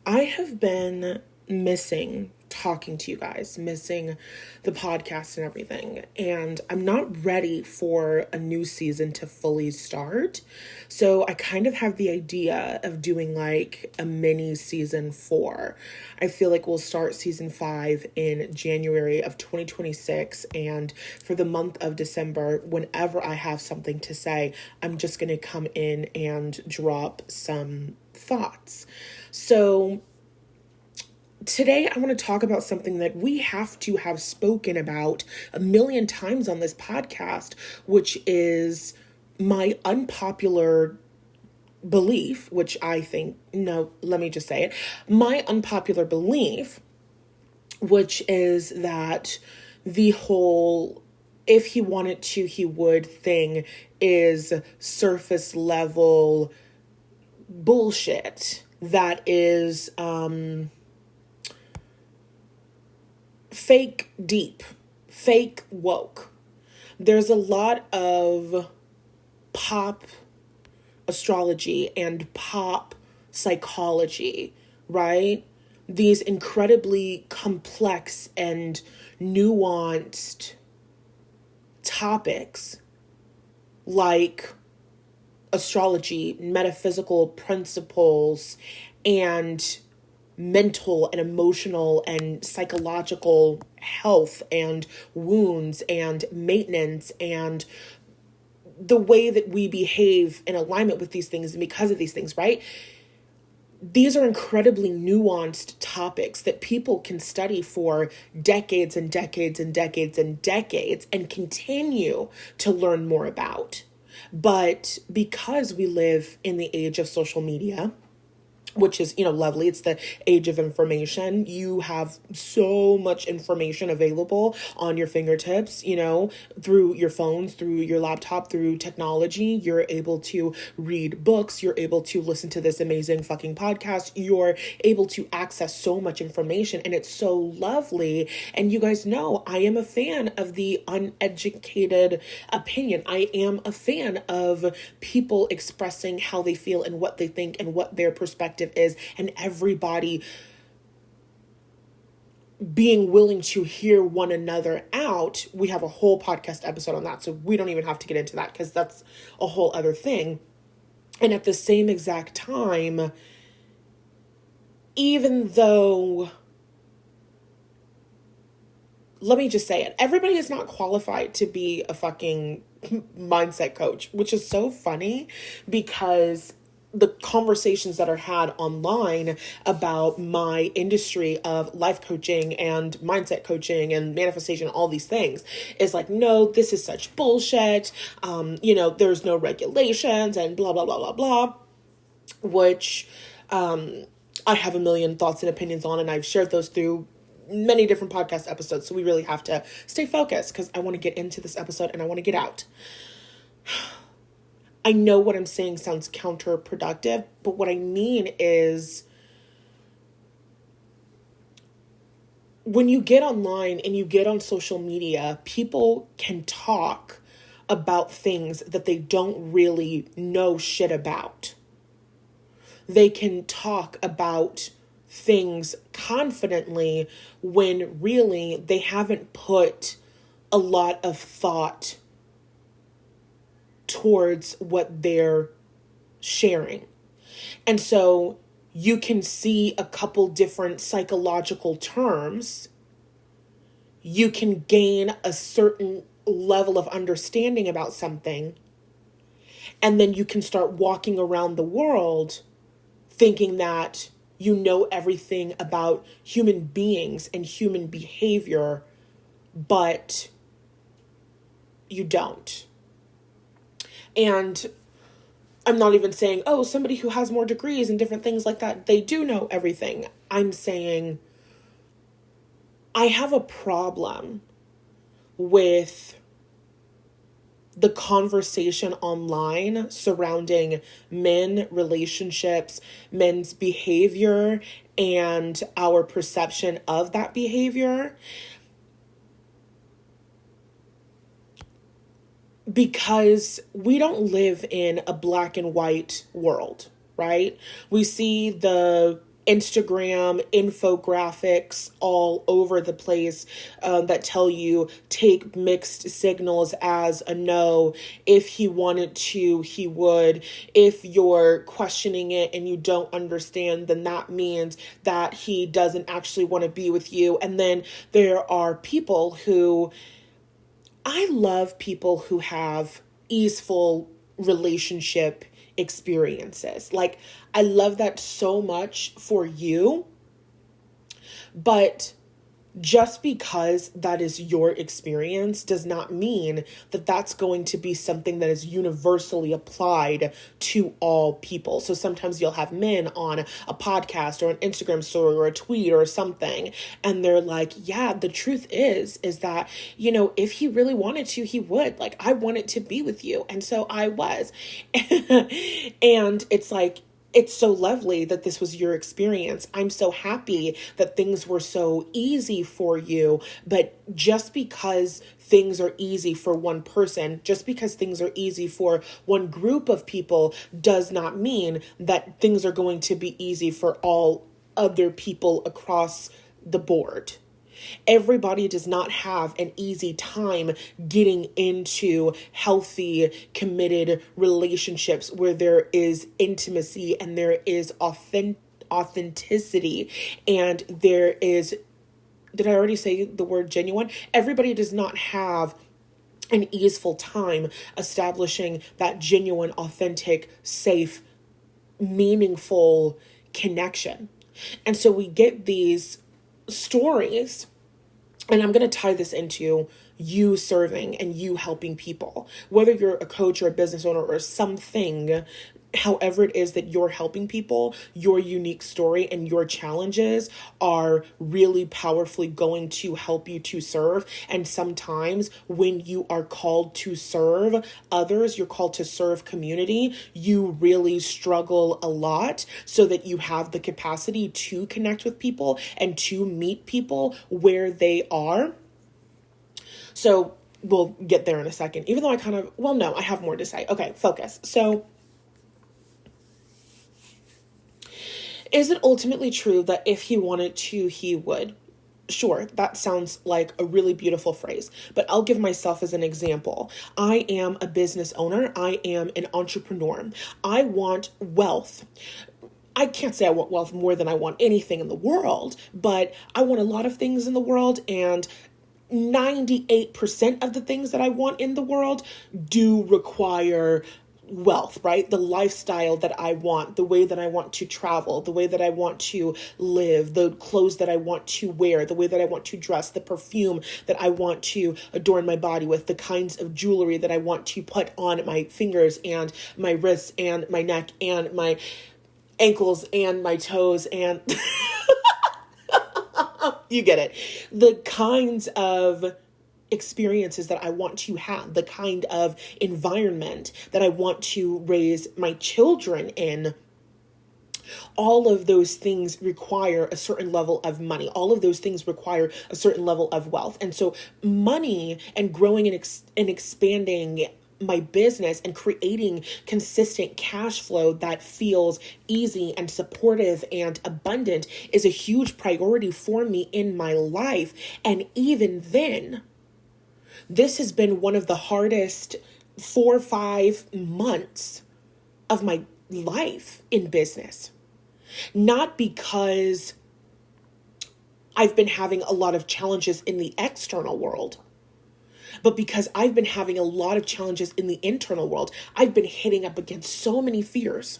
I have been missing talking to you guys, missing the podcast and everything. And I'm not ready for a new season to fully start. So I kind of have the idea of doing like a mini season 4. I feel like we'll start season 5 in January of 2026. And for the month of December, whenever I have something to say, I'm just going to come in and drop some thoughts. So today, I want to talk about something that we have to have spoken about a million times on this podcast, which is my unpopular belief, which I think, no, let me just say it. My unpopular belief, which is that the whole if he wanted to, he would thing is surface level bullshit that is, fake deep, fake woke. There's a lot of pop astrology and pop psychology, right? These incredibly complex and nuanced topics like astrology, metaphysical principles, and mental and emotional and psychological health and wounds and maintenance and the way that we behave in alignment with these things and because of these things, right? These are incredibly nuanced topics that people can study for decades and decades and decades and decades and continue to learn more about. But because we live in the age of social media, which is, lovely. It's the age of information. You have so much information available on your fingertips, through your phones, through your laptop, through technology. You're able to read books. You're able to listen to this amazing fucking podcast. You're able to access so much information, and it's so lovely. And you guys know I am a fan of the uneducated opinion. I am a fan of people expressing how they feel and what they think and what their perspective is, and everybody being willing to hear one another out. We have a whole podcast episode on that, so we don't even have to get into that because that's a whole other thing. And at the same exact time, even though, let me just say it, everybody is not qualified to be a fucking mindset coach, which is so funny because the conversations that are had online about my industry of life coaching and mindset coaching and manifestation, all these things is like, no, this is such bullshit. There's no regulations and blah, blah, blah, blah, blah, which, I have a million thoughts and opinions on, and I've shared those through many different podcast episodes. So we really have to stay focused because I want to get into this episode and I want to get out. I know what I'm saying sounds counterproductive, but what I mean is when you get online and you get on social media, people can talk about things that they don't really know shit about. They can talk about things confidently when really they haven't put a lot of thought towards what they're sharing. And so you can see a couple different psychological terms. You can gain a certain level of understanding about something. And then you can start walking around the world thinking that you know everything about human beings and human behavior, but you don't. And I'm not even saying, oh, somebody who has more degrees and different things like that, they do know everything. I'm saying I have a problem with the conversation online surrounding men, relationships, men's behavior, and our perception of that behavior. Because we don't live in a black and white world, right? We see the Instagram infographics all over the place that tell you take mixed signals as a no. If he wanted to, he would. If you're questioning it and you don't understand, then that means that he doesn't actually want to be with you. And then there are people who, I love people who have easeful relationship experiences. Like, I love that so much for you, but just because that is your experience does not mean that that's going to be something that is universally applied to all people. So sometimes you'll have men on a podcast or an Instagram story or a tweet or something, and they're like, yeah, the truth is that, you know, if he really wanted to, he would. Like, I wanted to be with you, and so I was. And it's like, it's so lovely that this was your experience. I'm so happy that things were so easy for you. But just because things are easy for one person, just because things are easy for one group of people, does not mean that things are going to be easy for all other people across the board. Everybody does not have an easy time getting into healthy, committed relationships where there is intimacy and there is authenticity and there is, did I already say the word genuine? Everybody does not have an easeful time establishing that genuine, authentic, safe, meaningful connection. And so we get these stories, and I'm going to tie this into you serving and you helping people, whether you're a coach or a business owner or something. However it is that you're helping people, your unique story and your challenges are really powerfully going to help you to serve. And sometimes when you are called to serve others, you're called to serve community, you really struggle a lot so that you have the capacity to connect with people and to meet people where they are. So we'll get there in a second, even though I have more to say. Okay, focus. So, is it ultimately true that if he wanted to, he would? Sure, that sounds like a really beautiful phrase, but I'll give myself as an example. I am a business owner. I am an entrepreneur. I want wealth. I can't say I want wealth more than I want anything in the world, but I want a lot of things in the world, and 98% of the things that I want in the world do require wealth, right? The lifestyle that I want, the way that I want to travel, the way that I want to live, the clothes that I want to wear, the way that I want to dress, the perfume that I want to adorn my body with, the kinds of jewelry that I want to put on my fingers and my wrists and my neck and my ankles and my toes and you get it. The kinds of experiences that I want to have, the kind of environment that I want to raise my children in. All of those things require a certain level of money. All of those things require a certain level of wealth. And so money and growing and expanding my business and creating consistent cash flow that feels easy and supportive and abundant is a huge priority for me in my life. And even then, this has been one of the hardest 4 or 5 months of my life in business. Not because I've been having a lot of challenges in the external world, but because I've been having a lot of challenges in the internal world. I've been hitting up against so many fears.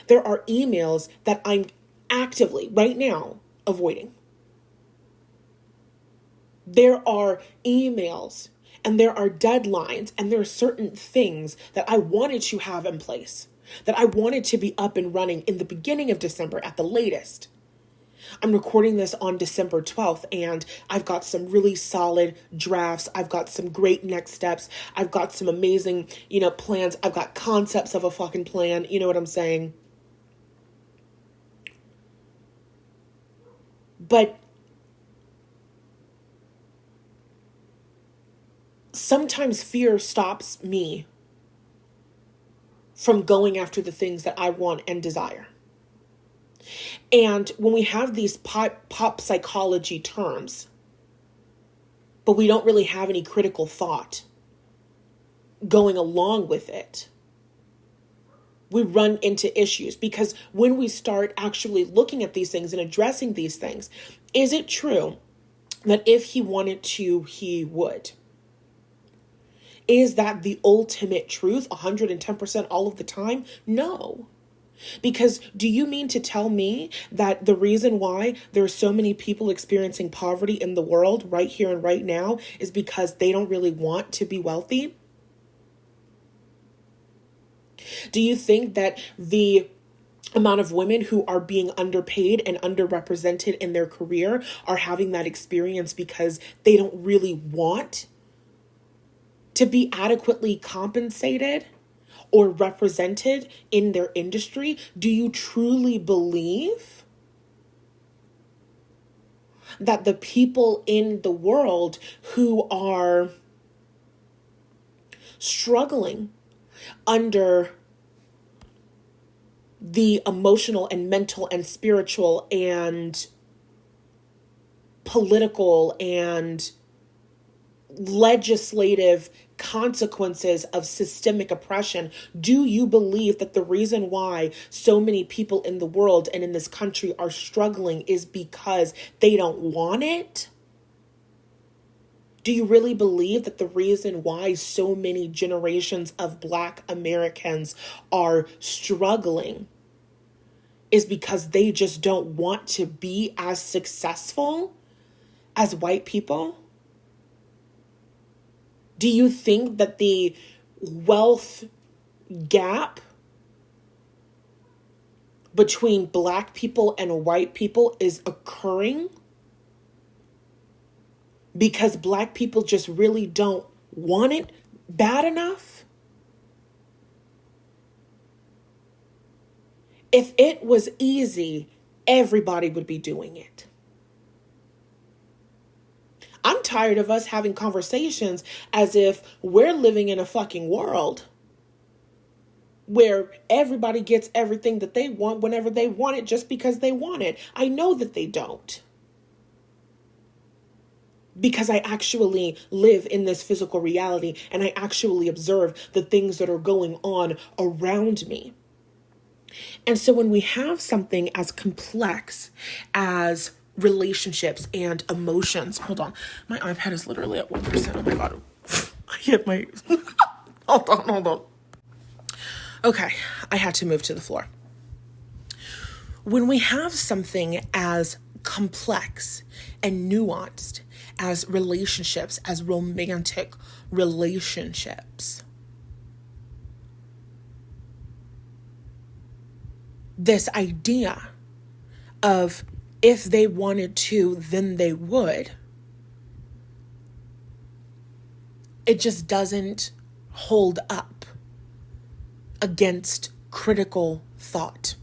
There are emails that I'm actively, right now, avoiding. There are emails and there are deadlines and there are certain things that I wanted to have in place, that I wanted to be up and running in the beginning of December at the latest. I'm recording this on December 12th, and I've got some really solid drafts. I've got some great next steps. I've got some amazing, plans. I've got concepts of a fucking plan. You know what I'm saying? But sometimes fear stops me from going after the things that I want and desire. And when we have these pop psychology terms, but we don't really have any critical thought going along with it, we run into issues. Because when we start actually looking at these things and addressing these things, is it true that if he wanted to, he would? Is that the ultimate truth 110% all of the time? No. Because do you mean to tell me that the reason why there are so many people experiencing poverty in the world right here and right now is because they don't really want to be wealthy? Do you think that the amount of women who are being underpaid and underrepresented in their career are having that experience because they don't really want to be adequately compensated or represented in their industry? Do you truly believe that the people in the world who are struggling under the emotional and mental and spiritual and political and legislative consequences of systemic oppression, do you believe that the reason why so many people in the world and in this country are struggling is because they don't want it? Do you really believe that the reason why so many generations of Black Americans are struggling is because they just don't want to be as successful as white people? Do you think that the wealth gap between Black people and white people is occurring because Black people just really don't want it bad enough? If it was easy, everybody would be doing it. I'm tired of us having conversations as if we're living in a fucking world where everybody gets everything that they want whenever they want it just because they want it. I know that they don't. Because I actually live in this physical reality and I actually observe the things that are going on around me. And so when we have something as complex as relationships and emotions, hold on, my iPad is literally at 1%. Oh my God. I hit my, hold on. Okay, I had to move to the floor. When we have something as complex and nuanced as relationships, as romantic relationships, this idea of if they wanted to, then they would, it just doesn't hold up against critical thought.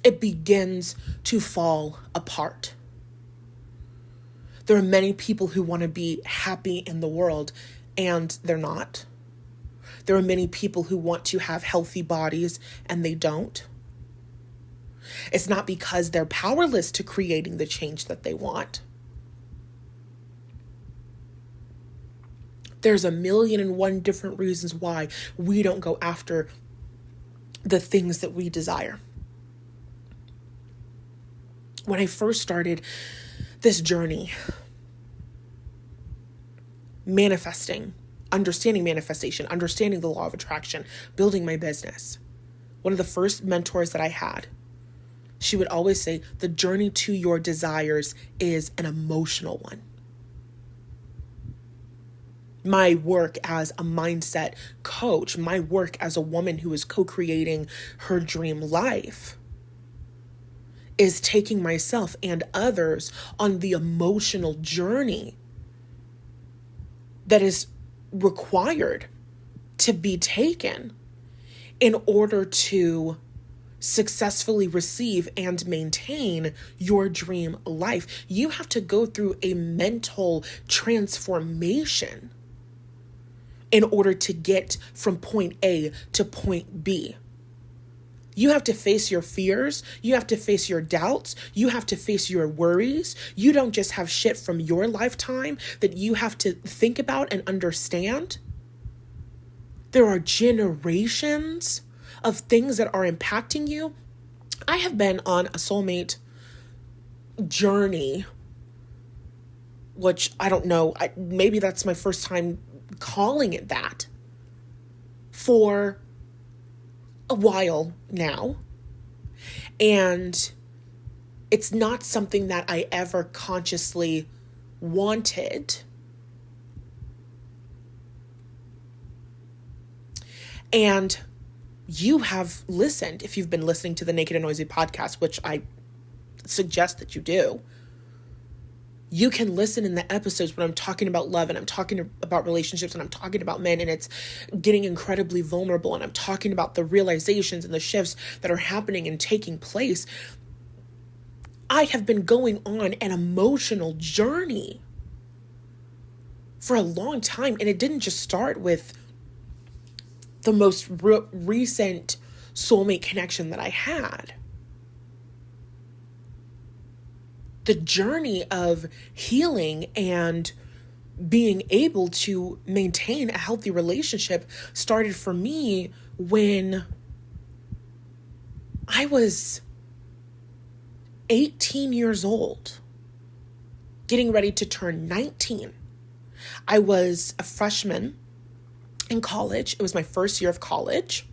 It begins to fall apart. There are many people who want to be happy in the world, and they're not. There are many people who want to have healthy bodies, and they don't. It's not because they're powerless to creating the change that they want. There's 1,000,001 different reasons why we don't go after the things that we desire. When I first started this journey, manifesting, understanding manifestation, understanding the law of attraction, building my business, one of the first mentors that I had, she would always say, the journey to your desires is an emotional one. My work as a mindset coach, my work as a woman who is co-creating her dream life, is taking myself and others on the emotional journey that is required to be taken in order to successfully receive and maintain your dream life. You have to go through a mental transformation in order to get from point A to point B. You have to face your fears. You have to face your doubts. You have to face your worries. You don't just have shit from your lifetime that you have to think about and understand. There are generations of things that are impacting you. I have been on a soulmate journey, which I don't know, maybe that's my first time calling it that, for a while now. And it's not something that I ever consciously wanted. And you have listened, if you've been listening to the Naked and Noisy podcast, which I suggest that you do. You can listen in the episodes when I'm talking about love and I'm talking about relationships and I'm talking about men, and it's getting incredibly vulnerable, and I'm talking about the realizations and the shifts that are happening and taking place. I have been going on an emotional journey for a long time, and it didn't just start with the most recent soulmate connection that I had. The journey of healing and being able to maintain a healthy relationship started for me when I was 18 years old, getting ready to turn 19. I was a freshman in college. It was my first year of college.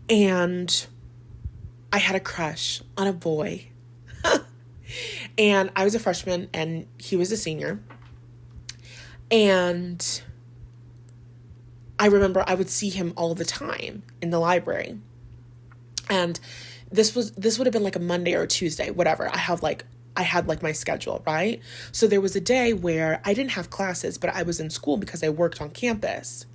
And I had a crush on a boy. And I was a freshman and he was a senior. And I remember I would see him all the time in the library. And this would have been like a Monday or a Tuesday, whatever. I had like my schedule, right? So there was a day where I didn't have classes, but I was in school because I worked on campus.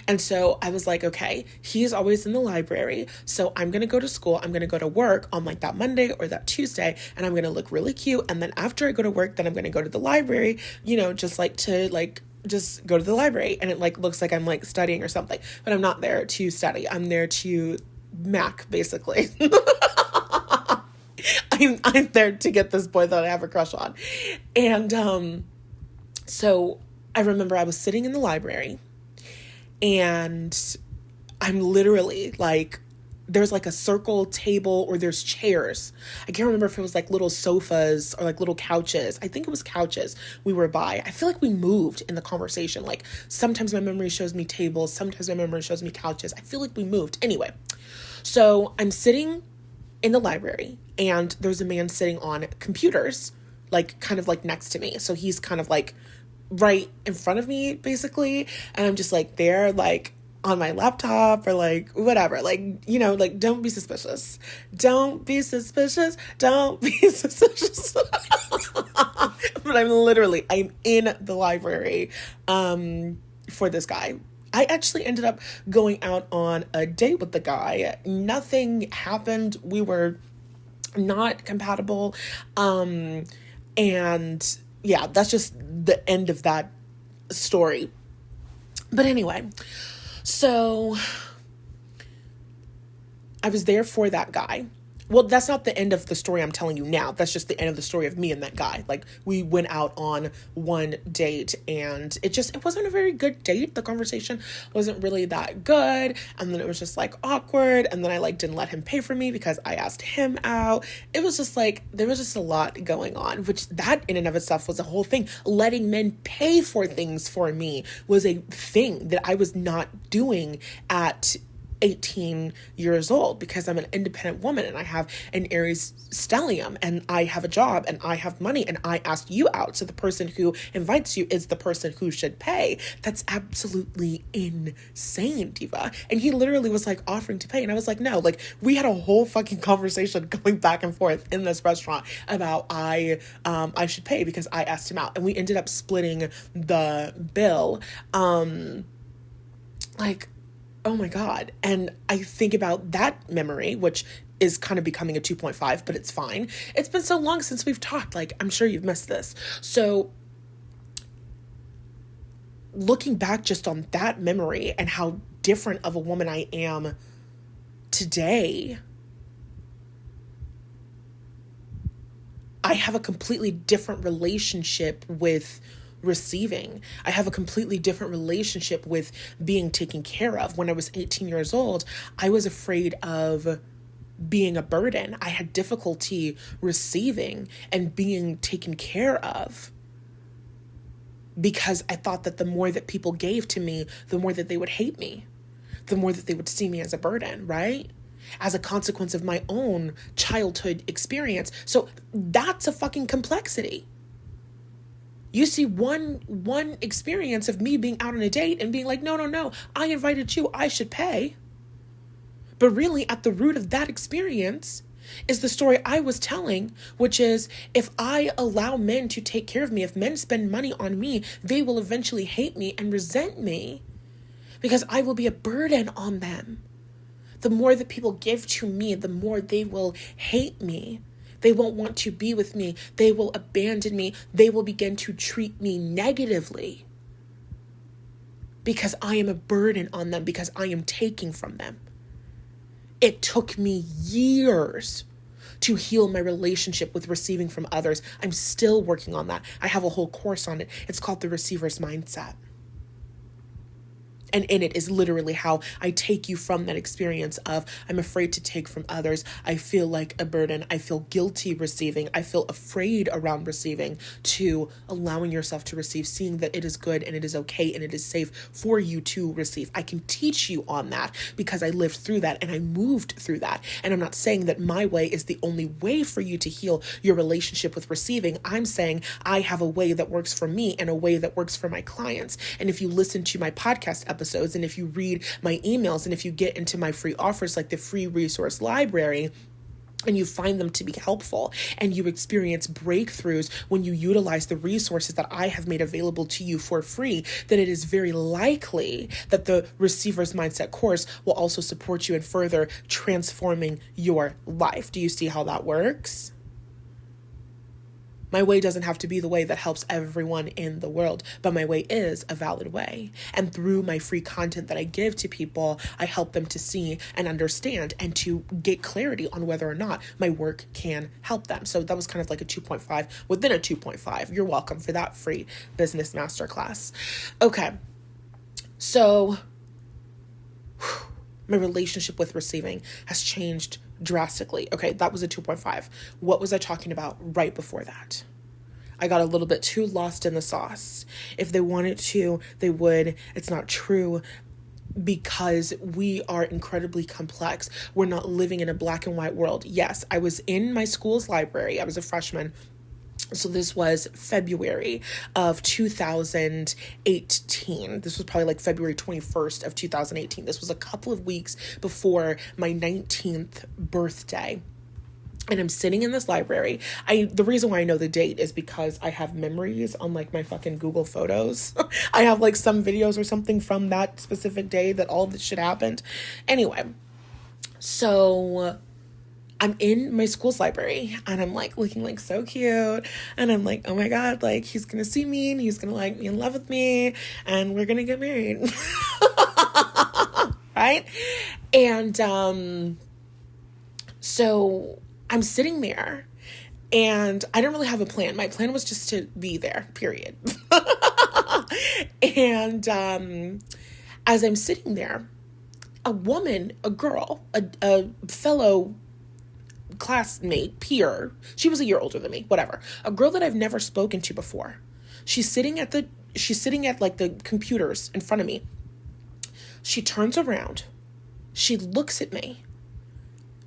And so I was like, okay, he's always in the library. So I'm going to go to school. I'm going to go to work on like that Monday or that Tuesday, and I'm going to look really cute. And then after I go to work, then I'm going to go to the library, just go to the library. And it like looks like I'm like studying or something, but I'm not there to study. I'm there to Mac, basically. I'm there to get this boy that I have a crush on. And so I remember I was sitting in the library, and I'm literally like, there's like a circle table or there's chairs. I can't remember if it was like little sofas or like little couches. I think it was couches we were by. I feel like we moved in the conversation. Like sometimes my memory shows me tables. Sometimes my memory shows me couches. I feel like we moved. Anyway, so I'm sitting in the library and there's a man sitting on computers, like kind of like next to me. So he's kind of like right in front of me, basically. And I'm just like there, like on my laptop or like whatever, like, like don't be suspicious. Don't be suspicious. Don't be suspicious. But I'm in the library for this guy. I actually ended up going out on a date with the guy. Nothing happened. We were not compatible. And yeah, that's just the end of that story. But anyway, so I was there for that guy. Well, that's not the end of the story I'm telling you now. That's just the end of the story of me and that guy. Like, we went out on one date and it wasn't a very good date. The conversation wasn't really that good. And then it was just like awkward. And then I like didn't let him pay for me because I asked him out. It was just like, there was just a lot going on, which that in and of itself was a whole thing. Letting men pay for things for me was a thing that I was not doing at 18 years old, because I'm an independent woman and I have an Aries stellium and I have a job and I have money and I asked you out. So the person who invites you is the person who should pay. That's absolutely insane, Diva. And he literally was like offering to pay. And I was like, no, like we had a whole fucking conversation going back and forth in this restaurant about I should pay because I asked him out, and we ended up splitting the bill. Oh my God. And I think about that memory, which is kind of becoming a 2.5, but it's fine. It's been so long since we've talked. Like, I'm sure you've missed this. So looking back just on that memory and how different of a woman I am today, I have a completely different relationship with receiving. I have a completely different relationship with being taken care of. When I was 18 years old, I was afraid of being a burden. I had difficulty receiving and being taken care of because I thought that the more that people gave to me, the more that they would hate me, the more that they would see me as a burden, right? As a consequence of my own childhood experience. So that's a fucking complexity. You see one experience of me being out on a date and being like, no, I invited you, I should pay. But really, at the root of that experience is the story I was telling, which is, if I allow men to take care of me, if men spend money on me, they will eventually hate me and resent me because I will be a burden on them. The more that people give to me, the more they will hate me. They won't want to be with me. They will abandon me. They will begin to treat me negatively because I am a burden on them, because I am taking from them. It took me years to heal my relationship with receiving from others. I'm still working on that. I have a whole course on it. It's called The Receiver's Mindset. And in it is literally how I take you from that experience of, I'm afraid to take from others. I feel like a burden. I feel guilty receiving. I feel afraid around receiving, to allowing yourself to receive, seeing that it is good and it is okay and it is safe for you to receive. I can teach you on that because I lived through that and I moved through that. And I'm not saying that my way is the only way for you to heal your relationship with receiving. I'm saying I have a way that works for me and a way that works for my clients. And if you listen to my podcast episodes, and if you read my emails, and if you get into my free offers like the free resource library, and you find them to be helpful, and you experience breakthroughs when you utilize the resources that I have made available to you for free, then it is very likely that the Receiver's Mindset course will also support you in further transforming your life. Do you see how that works? My way doesn't have to be the way that helps everyone in the world, but my way is a valid way. And through my free content that I give to people, I help them to see and understand and to get clarity on whether or not my work can help them. So that was kind of like a 2.5 within a 2.5. You're welcome for that free business masterclass. Okay. So my relationship with receiving has changed drastically. Okay, that was a 2.5. What was I talking about right before that? I got a little bit too lost in the sauce. If they wanted to, they would. It's not true, because we are incredibly complex. We're not living in a black and white world. Yes, I was in my school's library. I was a freshman. So this was February of 2018. This was probably like February 21st of 2018. This was a couple of weeks before my 19th birthday. And I'm sitting in this library. The reason why I know the date is because I have memories on like my fucking Google Photos. I have like some videos or something from that specific day that all this shit happened. Anyway, so I'm in my school's library and I'm like looking like so cute. And I'm like, oh my God, like he's going to see me and he's going to like be in love with me and we're going to get married. Right? And, so I'm sitting there and I didn't really have a plan. My plan was just to be there, period. And, as I'm sitting there, a woman, a girl, a fellow classmate, peer, she was a year older than me, whatever, a girl that I've never spoken to before. She's sitting at like the computers in front of me. She turns around, she looks at me,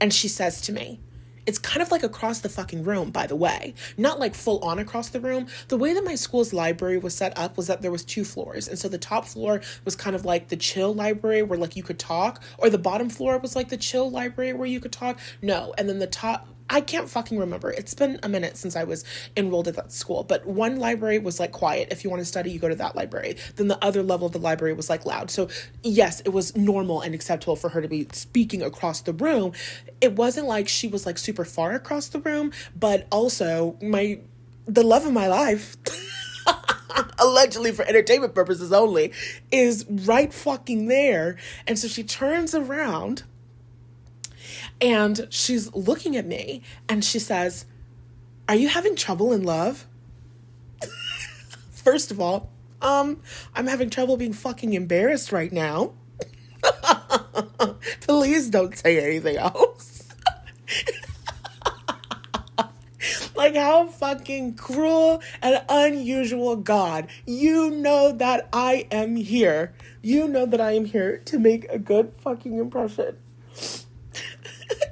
and she says to me, it's kind of like across the fucking room, by the way, not like full on across the room. The way that my school's library was set up was that there was 2 floors. And so the top floor was kind of like the chill library where like you could talk, or the bottom floor was like the chill library where you could talk. No. And then the top, I can't fucking remember. It's been a minute since I was enrolled at that school, but one library was like quiet. If you want to study, you go to that library. Then the other level of the library was like loud. So yes, it was normal and acceptable for her to be speaking across the room. It wasn't like she was like super far across the room, but also the love of my life, allegedly for entertainment purposes only, is right fucking there. And so she turns around And she's looking at me and she says, "Are you having trouble in love?" First of all, I'm having trouble being fucking embarrassed right now. Please don't say anything else. Like, how fucking cruel and unusual, God. You know that I am here. You know that I am here to make a good fucking impression.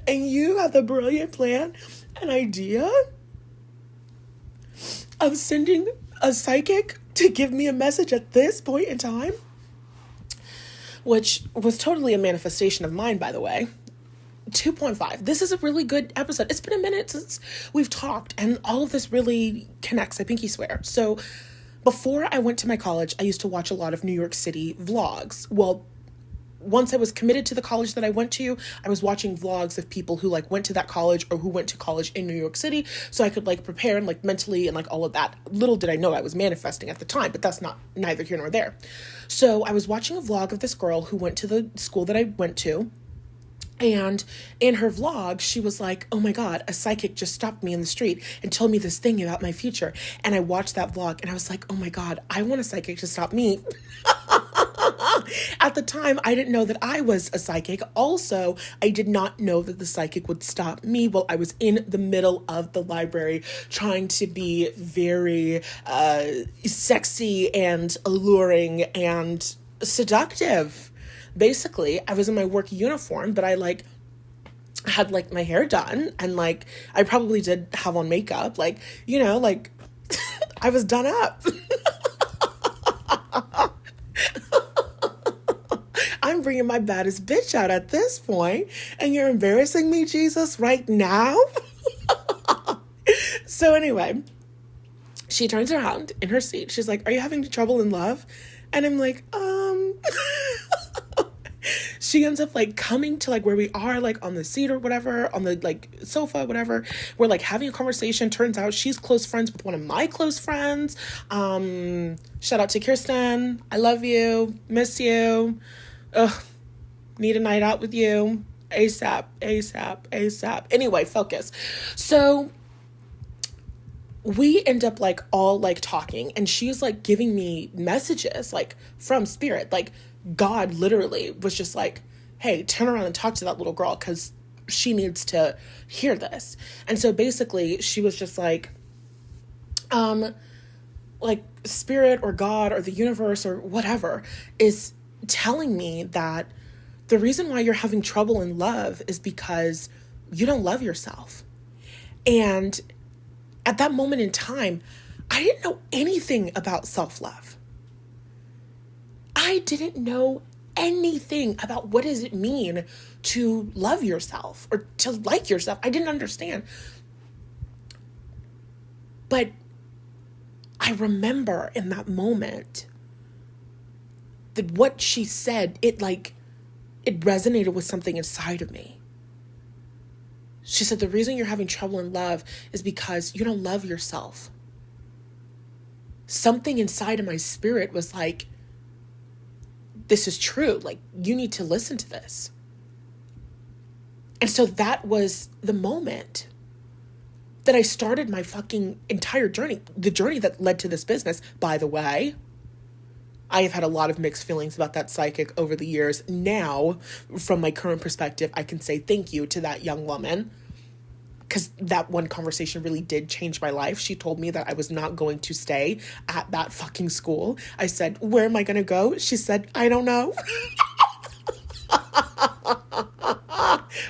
And you have the brilliant plan and idea of sending a psychic to give me a message at this point in time? Which was totally a manifestation of mine, by the way. 2.5. This is a really good episode. It's been a minute since we've talked, and all of this really connects, I pinky swear. So before I went to my college, I used to watch a lot of New York City vlogs. Well, once I was committed to the college that I went to, I was watching vlogs of people who like went to that college or who went to college in New York City, so I could like prepare and like mentally and like all of that. Little did I know I was manifesting at the time, but that's not neither here nor there. So I was watching a vlog of this girl who went to the school that I went to. And in her vlog, she was like, "Oh my God, a psychic just stopped me in the street and told me this thing about my future." And I watched that vlog and I was like, "Oh my God, I want a psychic to stop me." At the time, I didn't know that I was a psychic. Also, I did not know that the psychic would stop me while I was in the middle of the library trying to be very sexy and alluring and seductive. Basically, I was in my work uniform, but I like had like my hair done and like I probably did have on makeup, like, you know, like I was done up. I'm bringing my baddest bitch out at this point, and you're embarrassing me, Jesus, right now? So anyway, she turns around in her seat. She's like, "Are you having trouble in love?" And I'm like, She ends up like coming to like where we are, like on the seat or whatever, on the like sofa, whatever. We're like having a conversation. Turns out she's close friends with one of my close friends. Shout out to Kirsten. I love you. Miss you. Ugh. Need a night out with you. ASAP, ASAP, ASAP. Anyway, focus. So we end up like all like talking, and she's like giving me messages like from spirit. Like God literally was just like, "Hey, turn around and talk to that little girl because she needs to hear this." And so basically she was just like spirit or God or the universe or whatever is telling me that the reason why you're having trouble in love is because you don't love yourself. And at that moment in time, I didn't know anything about self-love. I didn't know anything about what does it mean to love yourself or to like yourself. I didn't understand. But I remember in that moment that what she said, it resonated with something inside of me. She said, the reason you're having trouble in love is because you don't love yourself. Something inside of my spirit was like, this is true. Like, you need to listen to this. And so that was the moment that I started my fucking entire journey. The journey that led to this business, by the way. I have had a lot of mixed feelings about that psychic over the years. Now, from my current perspective, I can say thank you to that young woman, because that one conversation really did change my life. She told me that I was not going to stay at that fucking school. I said, "Where am I going to go?" She said, "I don't know."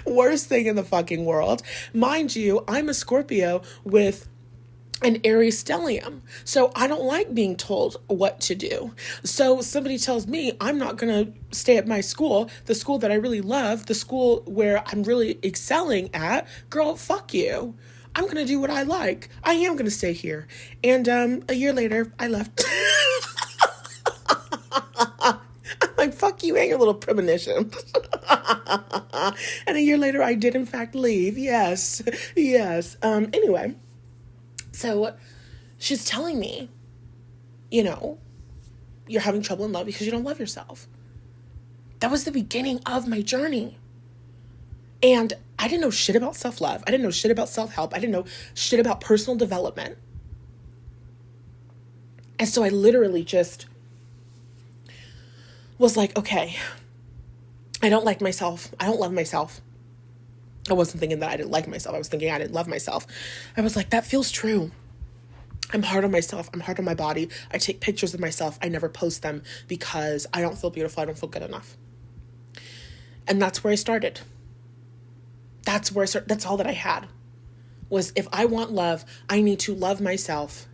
Worst thing in the fucking world. Mind you, I'm a Scorpio with an Aries stellium. So I don't like being told what to do. So somebody tells me I'm not going to stay at my school, the school that I really love, the school where I'm really excelling at. Girl, fuck you. I'm going to do what I like. I am going to stay here. And a year later, I left. I'm like, fuck you and your little premonition. And a year later, I did in fact leave. Yes. Anyway. So she's telling me, you know, you're having trouble in love because you don't love yourself. That was the beginning of my journey. And I didn't know shit about self-love. I didn't know shit about self-help. I didn't know shit about personal development. And so I literally just was like, okay, I don't like myself. I don't love myself. I wasn't thinking that I didn't like myself. I was thinking I didn't love myself. I was like, that feels true. I'm hard on myself. I'm hard on my body. I take pictures of myself. I never post them because I don't feel beautiful. I don't feel good enough. And that's where I started. That's all that I had was, if I want love, I need to love myself.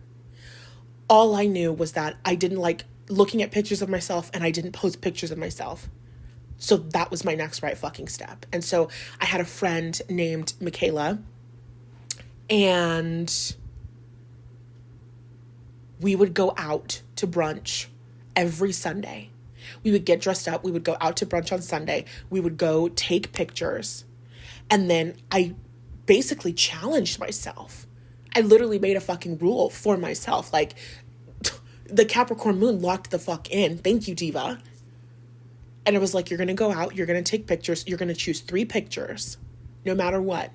All I knew was that I didn't like looking at pictures of myself, and I didn't post pictures of myself. So that was my next right fucking step. And so I had a friend named Michaela, and we would go out to brunch every Sunday. We would get dressed up. We would go out to brunch on Sunday. We would go take pictures. And then I basically challenged myself. I literally made a fucking rule for myself. Like, the Capricorn moon locked the fuck in. Thank you, Diva. And it was like, you're going to go out. You're going to take pictures. You're going to choose 3 pictures, no matter what.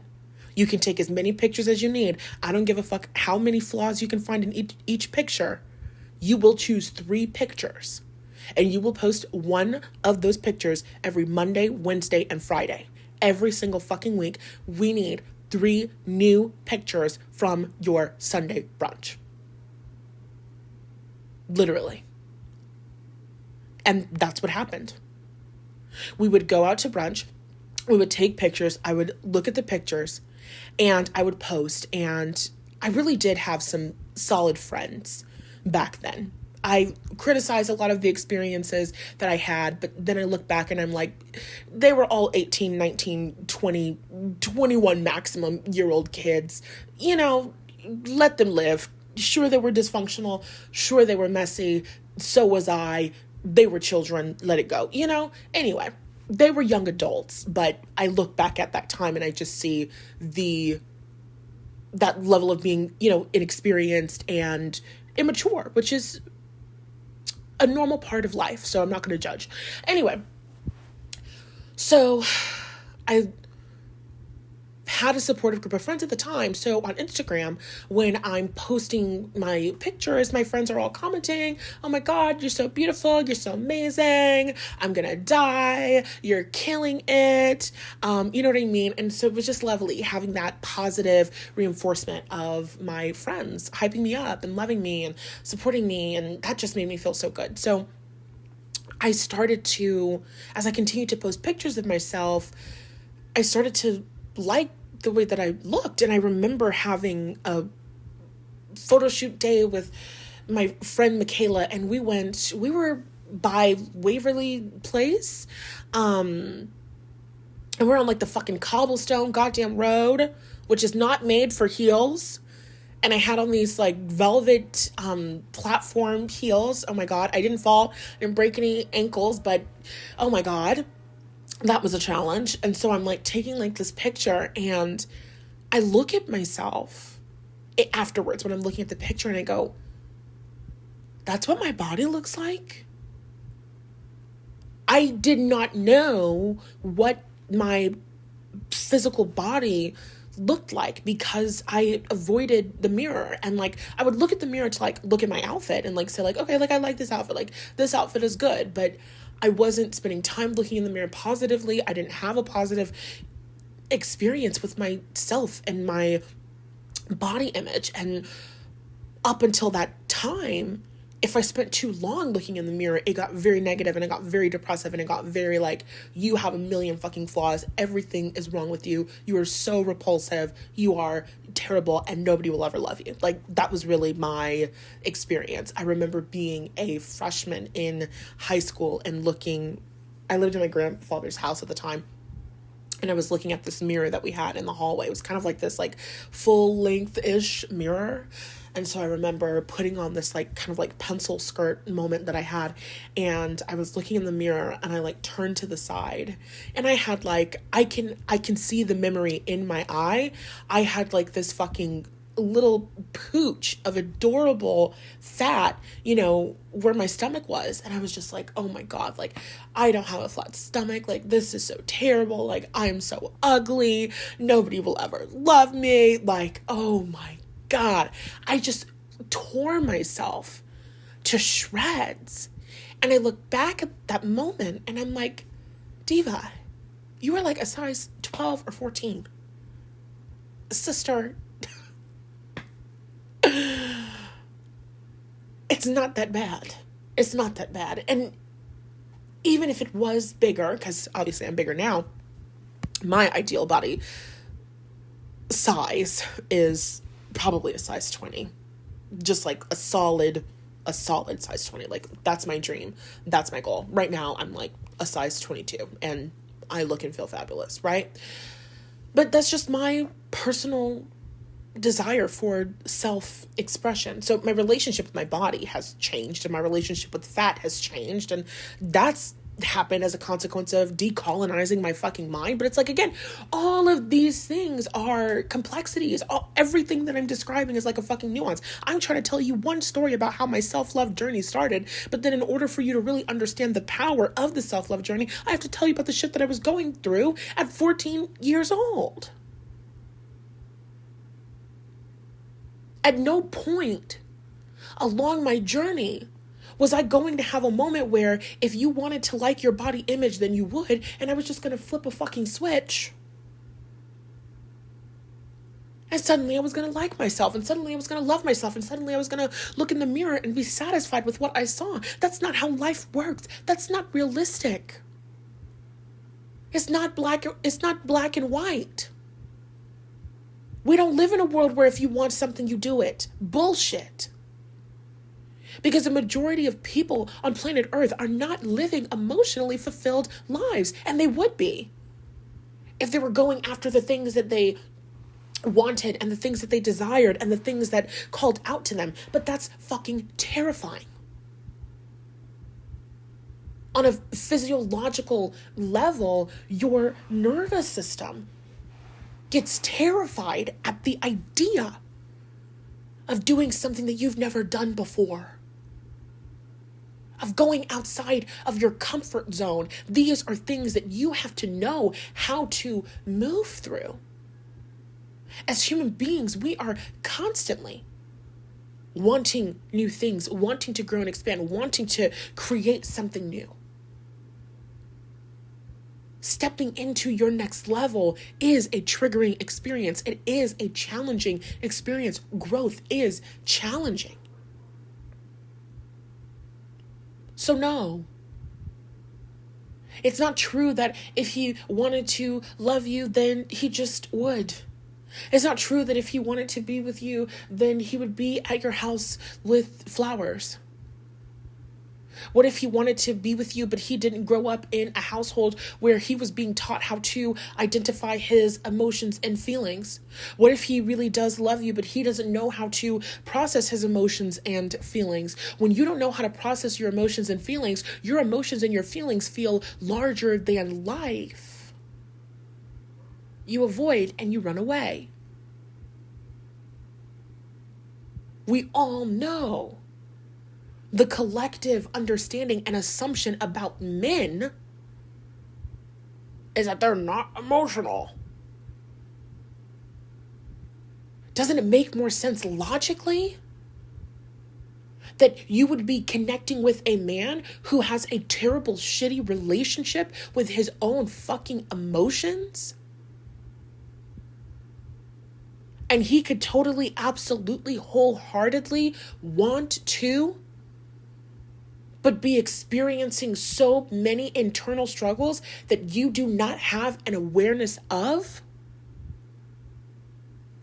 You can take as many pictures as you need. I don't give a fuck how many flaws you can find in each picture. You will choose 3 pictures. And you will post one of those pictures every Monday, Wednesday, and Friday. Every single fucking week, we need 3 new pictures from your Sunday brunch. Literally. And that's what happened. We would go out to brunch. We would take pictures. I would look at the pictures and I would post. And I really did have some solid friends back then. I criticize a lot of the experiences that I had, but then I look back and I'm like, they were all 18, 19, 20, 21 maximum year old kids. You know, let them live. Sure, they were dysfunctional. Sure, they were messy. So was I. They were children. Let it go. You know, anyway, they were young adults, but I look back at that time and I just see that level of being, you know, inexperienced and immature, which is a normal part of life. So I'm not going to judge. Anyway, so I had a supportive group of friends at the time. So on Instagram, when I'm posting my pictures, my friends are all commenting, oh my God, you're so beautiful. You're so amazing. I'm going to die. You're killing it. You know what I mean? And so it was just lovely having that positive reinforcement of my friends hyping me up and loving me and supporting me. And that just made me feel so good. So I started to, as I continued to post pictures of myself, I started to like the way that I looked. And I remember having a photo shoot day with my friend Michaela, and we were by Waverly Place. And we're on like the fucking cobblestone goddamn road, which is not made for heels. And I had on these like velvet platform heels. Oh my God, I didn't fall. I didn't break any ankles, but oh my God, that was a challenge. And so I'm like taking like this picture, and I look at myself afterwards when I'm looking at the picture, and I go, that's what my body looks like? I did not know what my physical body looked like because I avoided the mirror. And like I would look at the mirror to like look at my outfit and like say like, okay, like I like this outfit, like this outfit is good, but I wasn't spending time looking in the mirror positively. I didn't have a positive experience with myself and my body image. And up until that time, if I spent too long looking in the mirror, it got very negative and it got very depressive and it got very like, you have a million fucking flaws. Everything is wrong with you. You are so repulsive. You are terrible and nobody will ever love you. Like that was really my experience. I remember being a freshman in high school and I lived in my grandfather's house at the time. And I was looking at this mirror that we had in the hallway. It was kind of like this like full length-ish mirror. And so I remember putting on this like kind of like pencil skirt moment that I had, and I was looking in the mirror and I like turned to the side and I had like, I can see the memory in my eye. I had like this fucking little pooch of adorable fat, where my stomach was. And I was just like, oh my God, like, I don't have a flat stomach. Like, this is so terrible. Like, I am so ugly. Nobody will ever love me. Like, oh my God. I just tore myself to shreds. And I look back at that moment and I'm like, Diva, you were like a size 12 or 14. Sister, it's not that bad. It's not that bad. And even if it was bigger, because obviously I'm bigger now, my ideal body size is probably a size 20. Just like a solid size 20. Like, that's my dream. That's my goal. Right now, I'm like a size 22 and I look and feel fabulous, right? But that's just my personal desire for self-expression. So my relationship with my body has changed and my relationship with fat has changed. And that's happened as a consequence of decolonizing my fucking mind. But it's like, again, all of these things are complexities. Everything that I'm describing is like a fucking nuance. I'm trying to tell you one story about how my self-love journey started, but then in order for you to really understand the power of the self-love journey, I have to tell you about the shit that I was going through at 14 years old. At no point along my journey was I going to have a moment where if you wanted to like your body image, then you would, and I was just going to flip a fucking switch. And suddenly I was going to like myself, and suddenly I was going to love myself, and suddenly I was going to look in the mirror and be satisfied with what I saw. That's not how life works. That's not realistic. It's not black and white. We don't live in a world where if you want something, you do it. Bullshit. Because the majority of people on planet Earth are not living emotionally fulfilled lives. And they would be if they were going after the things that they wanted and the things that they desired and the things that called out to them. But that's fucking terrifying. On a physiological level, your nervous system gets terrified at the idea of doing something that you've never done before, of going outside of your comfort zone. These are things that you have to know how to move through. As human beings, we are constantly wanting new things, wanting to grow and expand, wanting to create something new. Stepping into your next level is a triggering experience. It is a challenging experience. Growth is challenging. So no, it's not true that if he wanted to love you, then he just would. It's not true that if he wanted to be with you, then he would be at your house with flowers. What if he wanted to be with you, but he didn't grow up in a household where he was being taught how to identify his emotions and feelings? What if he really does love you, but he doesn't know how to process his emotions and feelings? When you don't know how to process your emotions and feelings and your feelings feel larger than life. You avoid and you run away. We all know the collective understanding and assumption about men is that they're not emotional. Doesn't it make more sense logically that you would be connecting with a man who has a terrible, shitty relationship with his own fucking emotions? And he could totally, absolutely, wholeheartedly want to, but be experiencing so many internal struggles that you do not have an awareness of?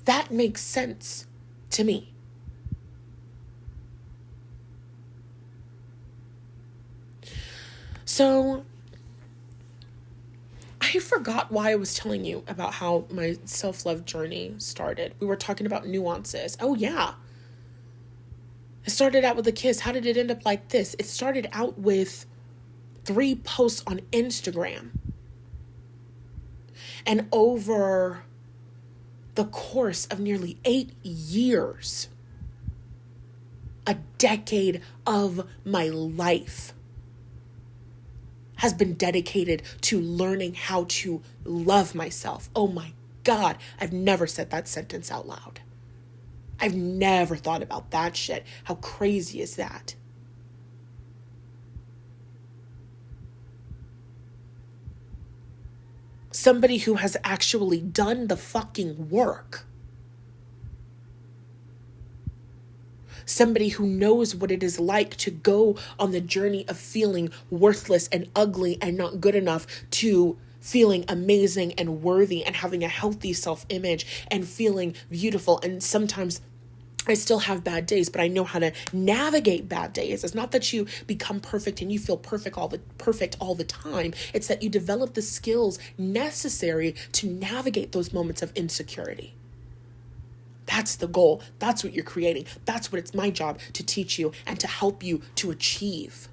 That makes sense to me. So, I forgot why I was telling you about how my self-love journey started. We were talking about nuances. Oh, yeah. It started out with a kiss. How did it end up like this? It started out with 3 posts on Instagram. And over the course of nearly 8 years, a decade of my life has been dedicated to learning how to love myself. Oh my God, I've never said that sentence out loud. I've never thought about that shit. How crazy is that? Somebody who has actually done the fucking work. Somebody who knows what it is like to go on the journey of feeling worthless and ugly and not good enough to feeling amazing and worthy and having a healthy self-image and feeling beautiful. And sometimes I still have bad days, but I know how to navigate bad days. It's not that you become perfect and you feel perfect all the time. It's that you develop the skills necessary to navigate those moments of insecurity. That's the goal. That's what you're creating. That's what it's my job to teach you and to help you to achieve.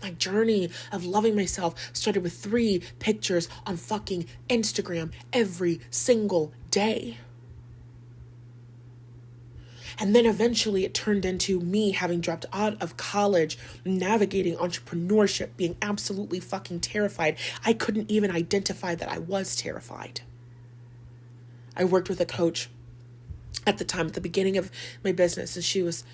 My journey of loving myself started with 3 pictures on fucking Instagram every single day. And then eventually it turned into me having dropped out of college, navigating entrepreneurship, being absolutely fucking terrified. I couldn't even identify that I was terrified. I worked with a coach at the time, at the beginning of my business, and she was,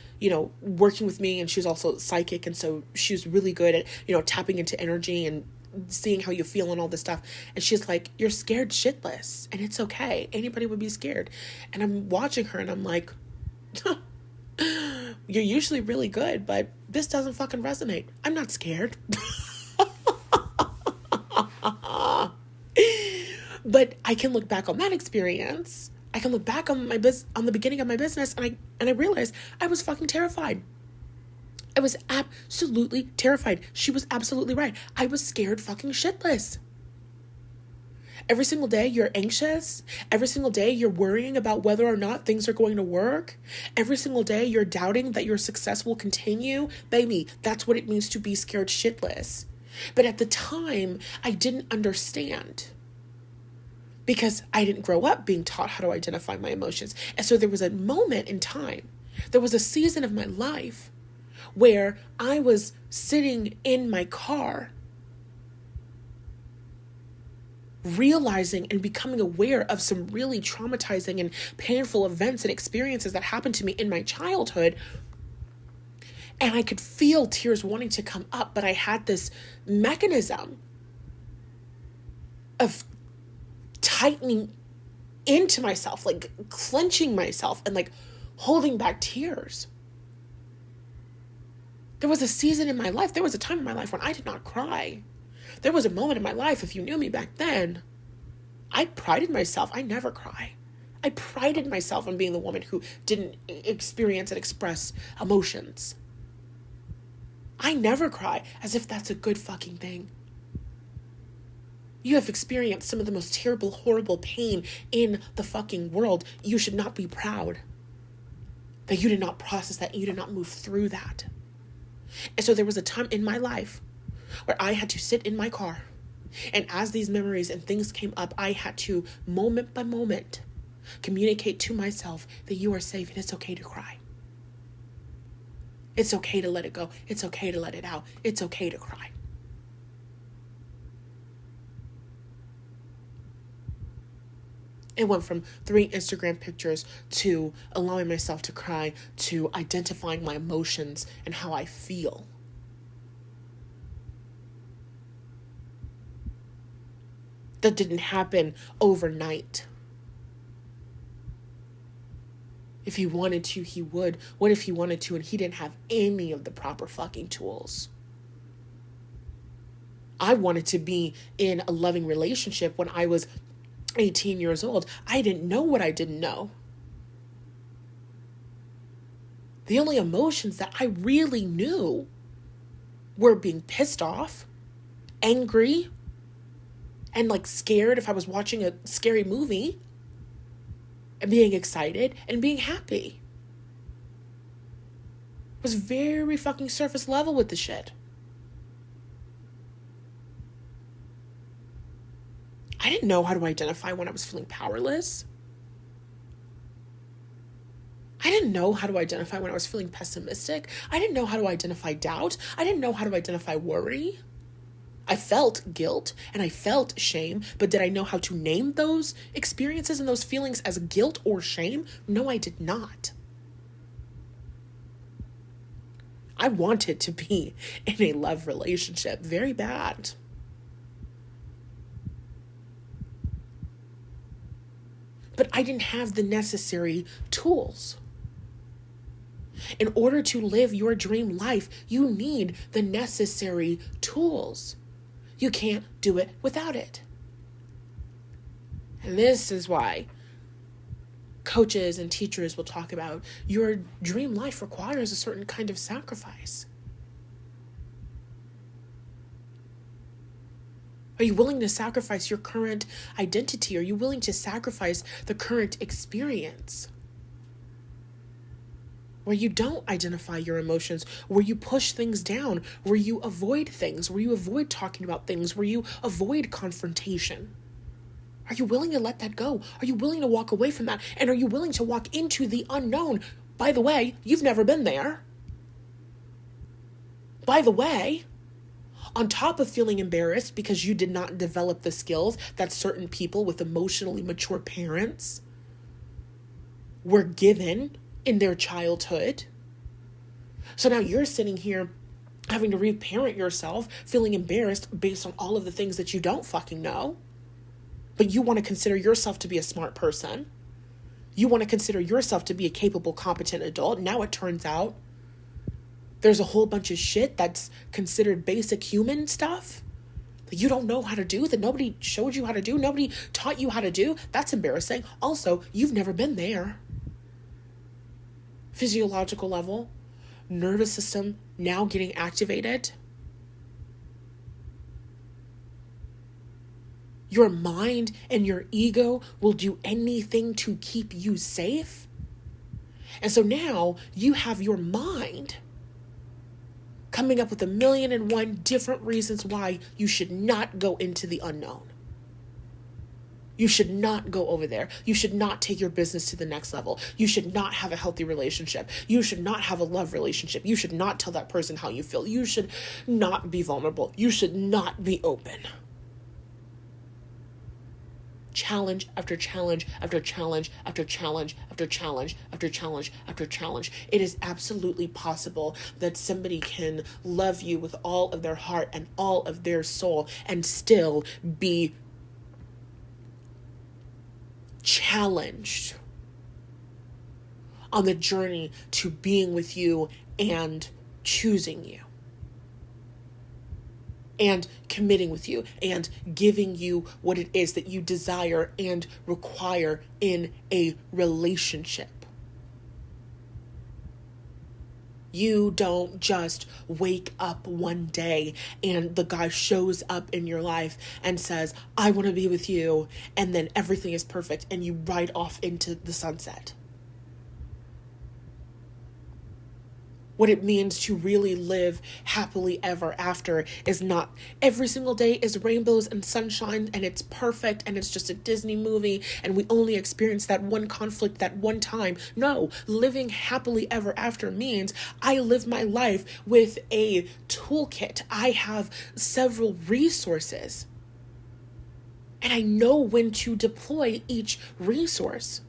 working with me, and she was also psychic, and so she was really good at, tapping into energy and seeing how you feel and all this stuff. And she's like, you're scared shitless, and it's okay. Anybody would be scared. And I'm watching her, and I'm like, you're usually really good, but this doesn't fucking resonate. I'm not scared. But I can look back on that experience. I can look back on on the beginning of my business, and I realized I was fucking terrified. I was absolutely terrified. She was absolutely right. I was scared fucking shitless. Every single day you're anxious. Every single day you're worrying about whether or not things are going to work. Every single day you're doubting that your success will continue. Baby, that's what it means to be scared shitless. But at the time, I didn't understand, because I didn't grow up being taught how to identify my emotions. And so there was a moment in time, there was a season of my life where I was sitting in my car realizing and becoming aware of some really traumatizing and painful events and experiences that happened to me in my childhood. And I could feel tears wanting to come up, but I had this mechanism of tightening into myself, like clenching myself and like holding back tears. There was a season in my life, there was a time in my life when I did not cry. There was a moment in my life, if you knew me back then, I prided myself. I never cry. I prided myself on being the woman who didn't experience and express emotions. I never cry, as if that's a good fucking thing. You have experienced some of the most terrible, horrible pain in the fucking world. You should not be proud that you did not process that, and you did not move through that. And so there was a time in my life where I had to sit in my car, and as these memories and things came up, I had to, moment by moment, communicate to myself that you are safe and it's okay to cry. It's okay to let it go. It's okay to let it out. It's okay to cry. It went from 3 Instagram pictures to allowing myself to cry to identifying my emotions and how I feel. That didn't happen overnight. If he wanted to, he would. What if he wanted to and he didn't have any of the proper fucking tools? I wanted to be in a loving relationship when I was 18 years old. I didn't know what I didn't know. The only emotions that I really knew were being pissed off, angry, and like scared if I was watching a scary movie, and being excited and being happy. I was very fucking surface level with the shit. I didn't know how to identify when I was feeling powerless. I didn't know how to identify when I was feeling pessimistic. I didn't know how to identify doubt. I didn't know how to identify worry. I felt guilt and I felt shame, but did I know how to name those experiences and those feelings as guilt or shame? No, I did not. I wanted to be in a love relationship very bad. But I didn't have the necessary tools. In order to live your dream life, you need the necessary tools. You can't do it without it. And this is why coaches and teachers will talk about your dream life requires a certain kind of sacrifice. Are you willing to sacrifice your current identity? Are you willing to sacrifice the current experience? Where you don't identify your emotions, where you push things down, where you avoid things, where you avoid talking about things, where you avoid confrontation. Are you willing to let that go? Are you willing to walk away from that? And are you willing to walk into the unknown? By the way, you've never been there. By the way, on top of feeling embarrassed because you did not develop the skills that certain people with emotionally mature parents were given in their childhood. So now you're sitting here having to reparent yourself, feeling embarrassed based on all of the things that you don't fucking know. But you want to consider yourself to be a smart person. You want to consider yourself to be a capable, competent adult. Now it turns out there's a whole bunch of shit that's considered basic human stuff that you don't know how to do, that nobody showed you how to do, nobody taught you how to do. That's embarrassing. Also, you've never been there. Physiological level, nervous system now getting activated. Your mind and your ego will do anything to keep you safe. And so now you have your mind coming up with 1,000,001 different reasons why you should not go into the unknown. You should not go over there. You should not take your business to the next level. You should not have a healthy relationship. You should not have a love relationship. You should not tell that person how you feel. You should not be vulnerable. You should not be open. Challenge after challenge after challenge after challenge after challenge after challenge after challenge. It is absolutely possible that somebody can love you with all of their heart and all of their soul and still be challenged on the journey to being with you and choosing you and committing with you and giving you what it is that you desire and require in a relationship. You don't just wake up one day and the guy shows up in your life and says, I want to be with you, and then everything is perfect and you ride off into the sunset. What it means to really live happily ever after is not every single day is rainbows and sunshine and it's perfect and it's just a Disney movie and we only experience that one conflict that one time. No, living happily ever after means I live my life with a toolkit. I have several resources and I know when to deploy each resource.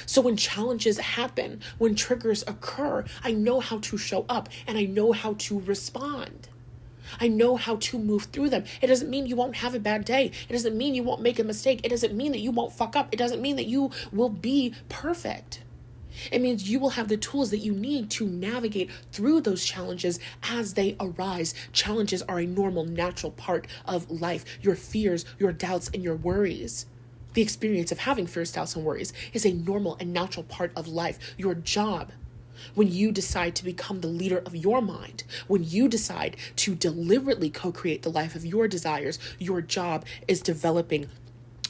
So when challenges happen, when triggers occur, I know how to show up and I know how to respond. I know how to move through them. It doesn't mean you won't have a bad day. It doesn't mean you won't make a mistake. It doesn't mean that you won't fuck up. It doesn't mean that you will be perfect. It means you will have the tools that you need to navigate through those challenges as they arise. Challenges are a normal, natural part of life. Your fears, your doubts, and your worries. The experience of having fears, doubts, and worries is a normal and natural part of life. Your job, when you decide to become the leader of your mind, when you decide to deliberately co-create the life of your desires, your job is developing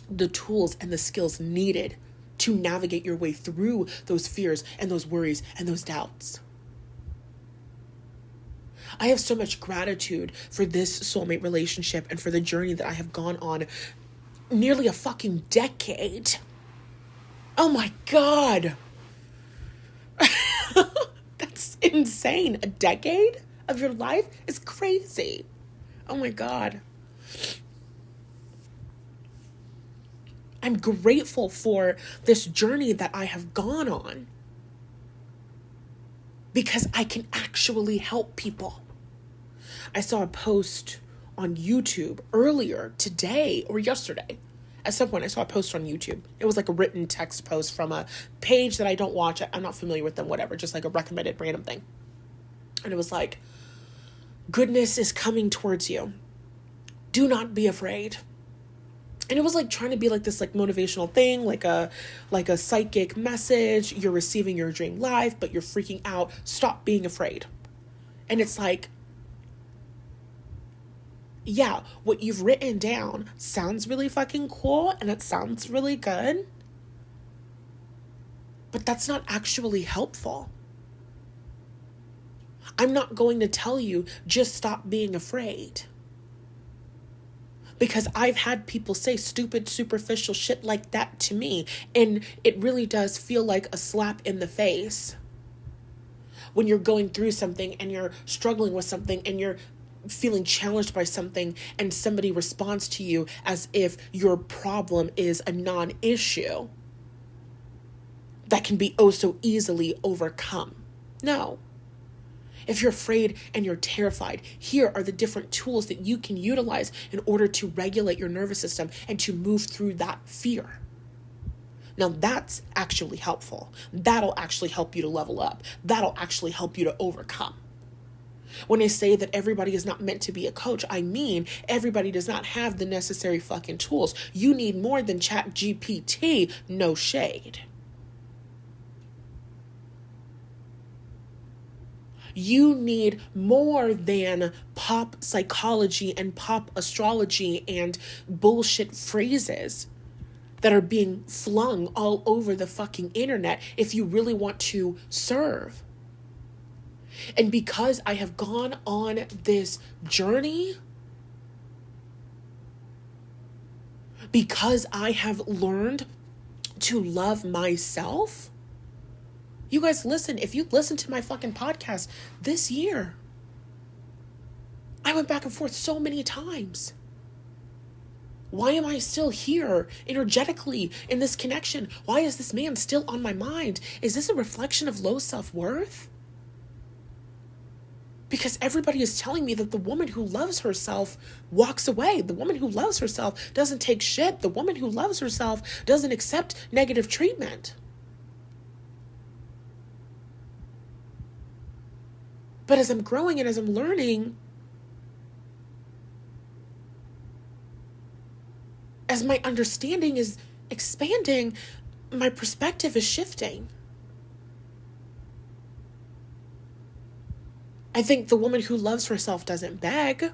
the tools and the skills needed to navigate your way through those fears and those worries and those doubts. I have so much gratitude for this soulmate relationship and for the journey that I have gone on nearly a fucking decade. Oh my God. That's insane. A decade of your life is crazy. Oh my God. I'm grateful for this journey that I have gone on because I can actually help people. I saw a post on YouTube earlier today or yesterday. At some point, I saw a post on YouTube. It was like a written text post from a page that I don't watch. I'm not familiar with them, whatever, just like a recommended random thing. And it was like, goodness is coming towards you. Do not be afraid. And it was like trying to be like this like motivational thing, like a psychic message. You're receiving your dream life, but you're freaking out. Stop being afraid. And it's like, yeah, what you've written down sounds really fucking cool and it sounds really good, but that's not actually helpful. I'm not going to tell you just stop being afraid. Because I've had people say stupid, superficial shit like that to me, and it really does feel like a slap in the face when you're going through something and you're struggling with something and you're feeling challenged by something and somebody responds to you as if your problem is a non-issue that can be oh so easily overcome. No. If you're afraid and you're terrified, here are the different tools that you can utilize in order to regulate your nervous system and to move through that fear. Now that's actually helpful. That'll actually help you to level up. That'll actually help you to overcome. When I say that everybody is not meant to be a coach, I mean everybody does not have the necessary fucking tools. You need more than ChatGPT, no shade. You need more than pop psychology and pop astrology and bullshit phrases that are being flung all over the fucking internet if you really want to serve. And because I have gone on this journey, because I have learned to love myself, you guys listen, if you listen to my fucking podcast this year, I went back and forth so many times. Why am I still here energetically in this connection? Why is this man still on my mind? Is this a reflection of low self-worth? Because everybody is telling me that the woman who loves herself walks away. The woman who loves herself doesn't take shit. The woman who loves herself doesn't accept negative treatment. But as I'm growing and as I'm learning, as my understanding is expanding, my perspective is shifting. I think the woman who loves herself doesn't beg.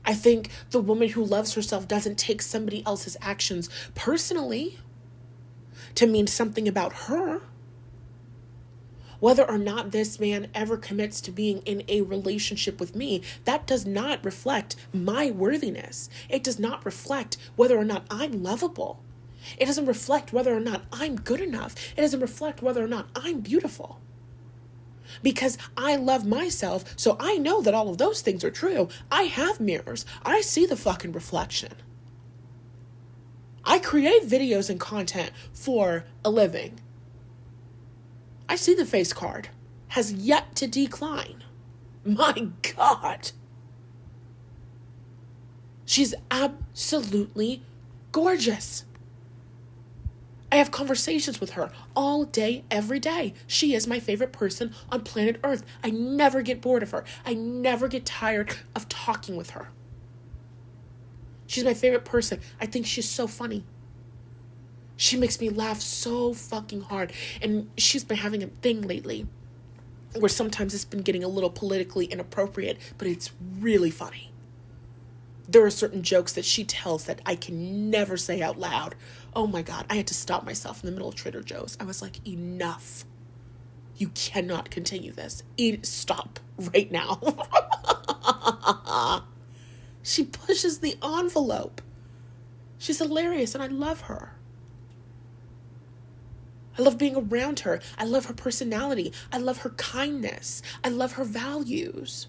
I think the woman who loves herself doesn't take somebody else's actions personally to mean something about her. Whether or not this man ever commits to being in a relationship with me, that does not reflect my worthiness. It does not reflect whether or not I'm lovable. It doesn't reflect whether or not I'm good enough. It doesn't reflect whether or not I'm beautiful. Because I love myself, so I know that all of those things are true. I have mirrors. I see the fucking reflection. I create videos and content for a living. I see the face card has yet to decline. My God. She's absolutely gorgeous. I have conversations with her all day, every day. She is my favorite person on planet Earth. I never get bored of her. I never get tired of talking with her. She's my favorite person. I think she's so funny. She makes me laugh so fucking hard. And she's been having a thing lately where sometimes it's been getting a little politically inappropriate, but it's really funny. There are certain jokes that she tells that I can never say out loud. Oh my God, I had to stop myself in the middle of Trader Joe's. I was like, enough. You cannot continue this. Stop right now. She pushes the envelope. She's hilarious, and I love her. I love being around her. I love her personality. I love her kindness. I love her values.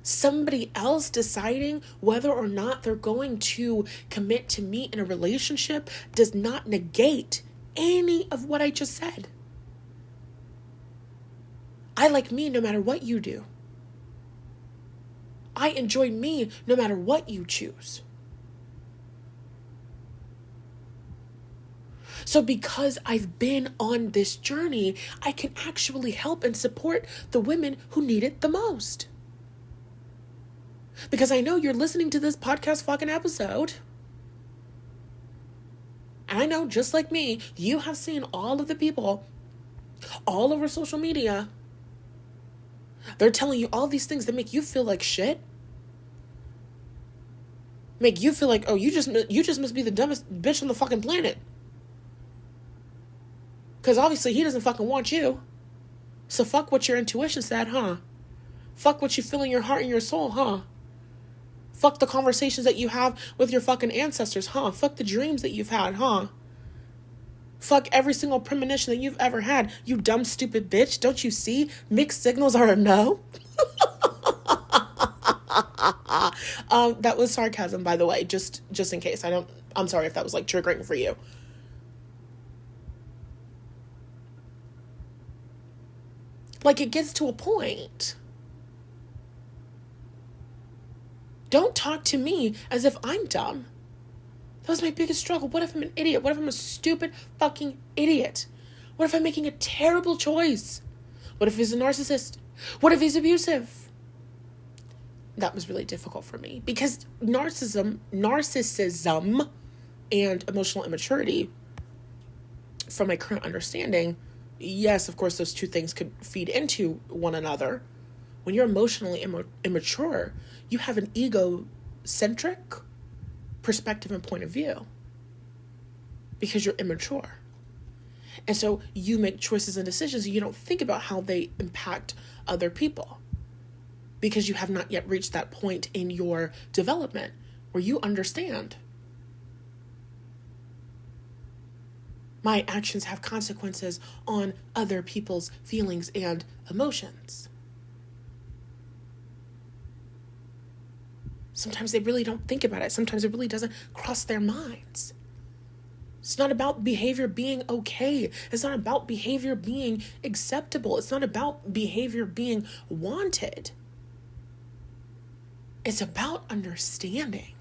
Somebody else deciding whether or not they're going to commit to me in a relationship does not negate any of what I just said. I like me no matter what you do. I enjoy me no matter what you choose. So because I've been on this journey, I can actually help and support the women who need it the most. Because I know you're listening to this podcast fucking episode. And I know, just like me, you have seen all of the people all over social media. They're telling you all these things that make you feel like shit. Make you feel like, oh, you just must be the dumbest bitch on the fucking planet. Because obviously he doesn't fucking want you. So fuck what your intuition said, huh? Fuck what you feel in your heart and your soul, huh? Fuck the conversations that you have with your fucking ancestors, huh? Fuck the dreams that you've had, huh? Fuck every single premonition that you've ever had, you dumb, stupid bitch. Don't you see? Mixed signals are a no. That was sarcasm, by the way, just in case. I'm sorry if that was like triggering for you. Like, it gets to a point. Don't talk to me as if I'm dumb. That was my biggest struggle. What if I'm an idiot? What if I'm a stupid fucking idiot? What if I'm making a terrible choice? What if he's a narcissist? What if he's abusive? That was really difficult for me because narcissism and emotional immaturity, from my current understanding, yes, of course, those two things could feed into one another. When you're emotionally immature, you have an egocentric perspective and point of view because you're immature. And so you make choices and decisions and you don't think about how they impact other people because you have not yet reached that point in your development where you understand my actions have consequences on other people's feelings and emotions. Sometimes they really don't think about it. Sometimes it really doesn't cross their minds. It's not about behavior being okay. It's not about behavior being acceptable. It's not about behavior being wanted. It's about understanding.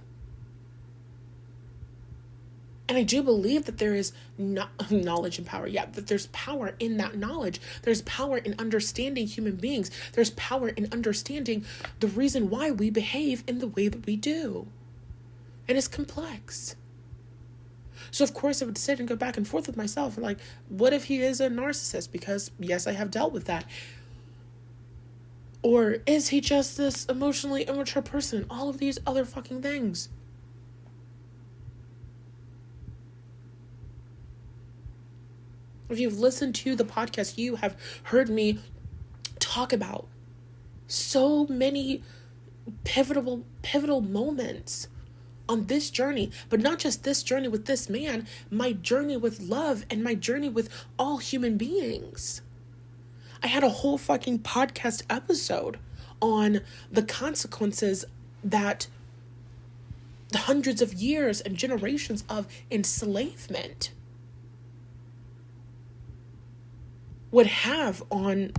And I do believe that there is knowledge and power. Yeah, that there's power in that knowledge. There's power in understanding human beings. There's power in understanding the reason why we behave in the way that we do. And it's complex. So of course I would sit and go back and forth with myself. Like, what if he is a narcissist? Because yes, I have dealt with that. Or is he just this emotionally immature person? All of these other fucking things. If you've listened to the podcast, you have heard me talk about so many pivotal moments on this journey, but not just this journey with this man, my journey with love and my journey with all human beings. I had a whole fucking podcast episode on the consequences that the hundreds of years and generations of enslavement would have on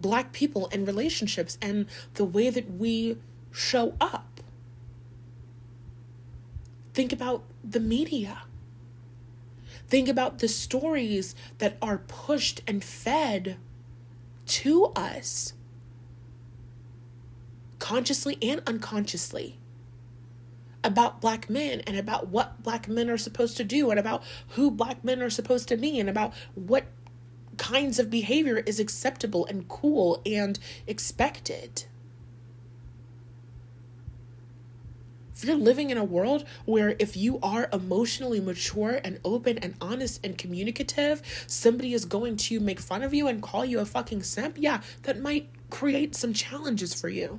Black people and relationships and the way that we show up. Think about the media. Think about the stories that are pushed and fed to us, consciously and unconsciously, about Black men and about what Black men are supposed to do and about who Black men are supposed to be and about what kinds of behavior is acceptable and cool and expected. If you're living in a world where if you are emotionally mature and open and honest and communicative, somebody is going to make fun of you and call you a fucking simp, yeah, that might create some challenges for you.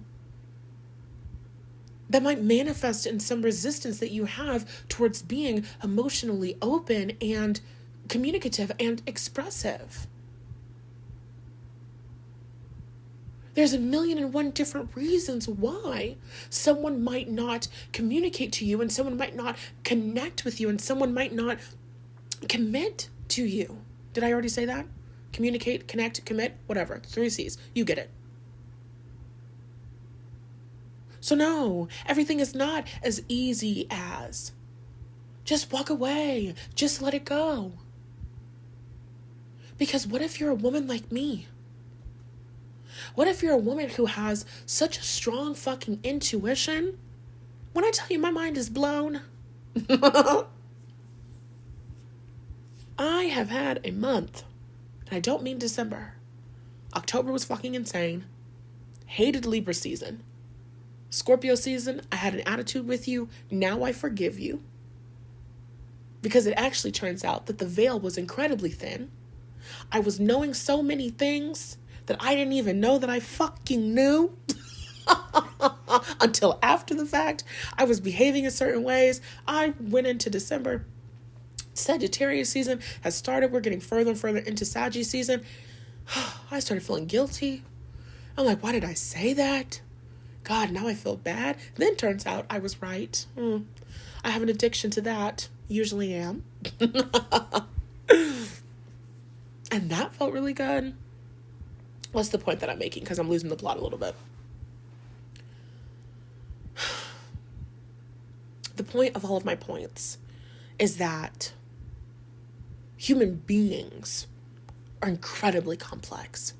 That might manifest in some resistance that you have towards being emotionally open and communicative and expressive. There's 1,000,001 different reasons why someone might not communicate to you, and someone might not connect with you, and someone might not commit to you. Did I already say that? Communicate, connect, commit, whatever. 3 C's. You get it. So no, everything is not as easy as just walk away, just let it go. Because what if you're a woman like me? What if you're a woman who has such a strong fucking intuition? When I tell you my mind is blown, I have had a month, and I don't mean December. October was fucking insane. Hated Libra season. Scorpio season, I had an attitude with you. Now I forgive you. Because it actually turns out that the veil was incredibly thin. I was knowing so many things that I didn't even know that I fucking knew until after the fact. I was behaving in certain ways. I went into December. Sagittarius season has started. We're getting further and further into Sagittarius season. I started feeling guilty. I'm like, why did I say that? God, now I feel bad. Then turns out I was right. I have an addiction to that. Usually am. And that felt really good. What's the point that I'm making? Because I'm losing the plot a little bit. The point of all of my points is that human beings are incredibly complex.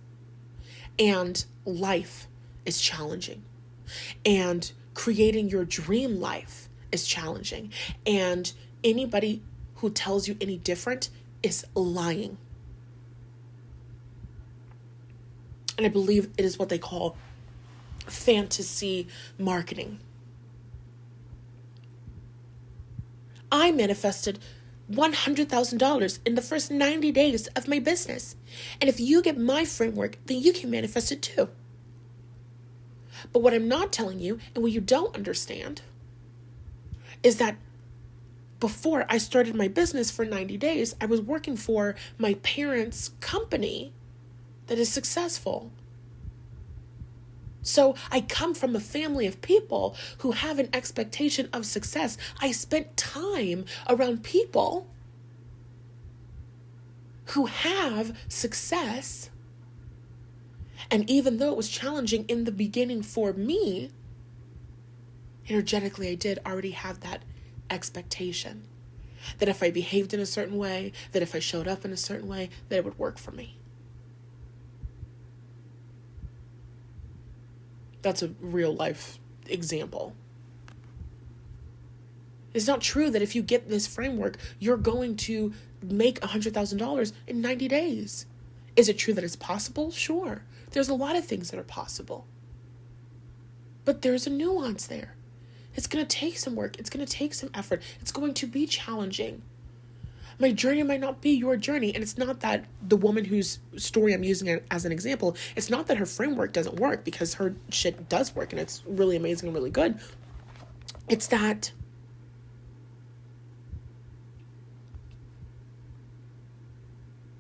And life is challenging. And creating your dream life is challenging. And anybody who tells you any different is lying. And I believe it is what they call fantasy marketing. I manifested $100,000 in the first 90 days of my business. And if you get my framework, then you can manifest it too. But what I'm not telling you, and what you don't understand, is that before I started my business for 90 days, I was working for my parents' company that is successful. So I come from a family of people who have an expectation of success. I spent time around people who have success. And even though it was challenging in the beginning for me, energetically I did already have that expectation. That if I behaved in a certain way, that if I showed up in a certain way, that it would work for me. That's a real life example. It's not true that if you get this framework, you're going to make $100,000 in 90 days. Is it true that it's possible? Sure. There's a lot of things that are possible. But there's a nuance there. It's going to take some work. It's going to take some effort. It's going to be challenging. My journey might not be your journey. And it's not that the woman whose story I'm using as an example, it's not that her framework doesn't work, because her shit does work and it's really amazing and really good. It's that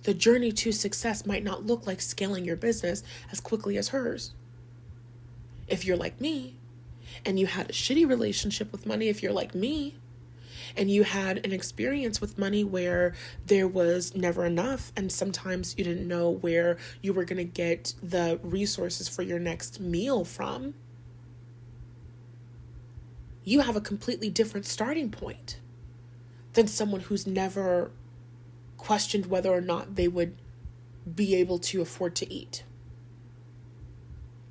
the journey to success might not look like scaling your business as quickly as hers. If you're like me and you had a shitty relationship with money, if you're like me and you had an experience with money where there was never enough, and sometimes you didn't know where you were going to get the resources for your next meal from, you have a completely different starting point than someone who's never questioned whether or not they would be able to afford to eat.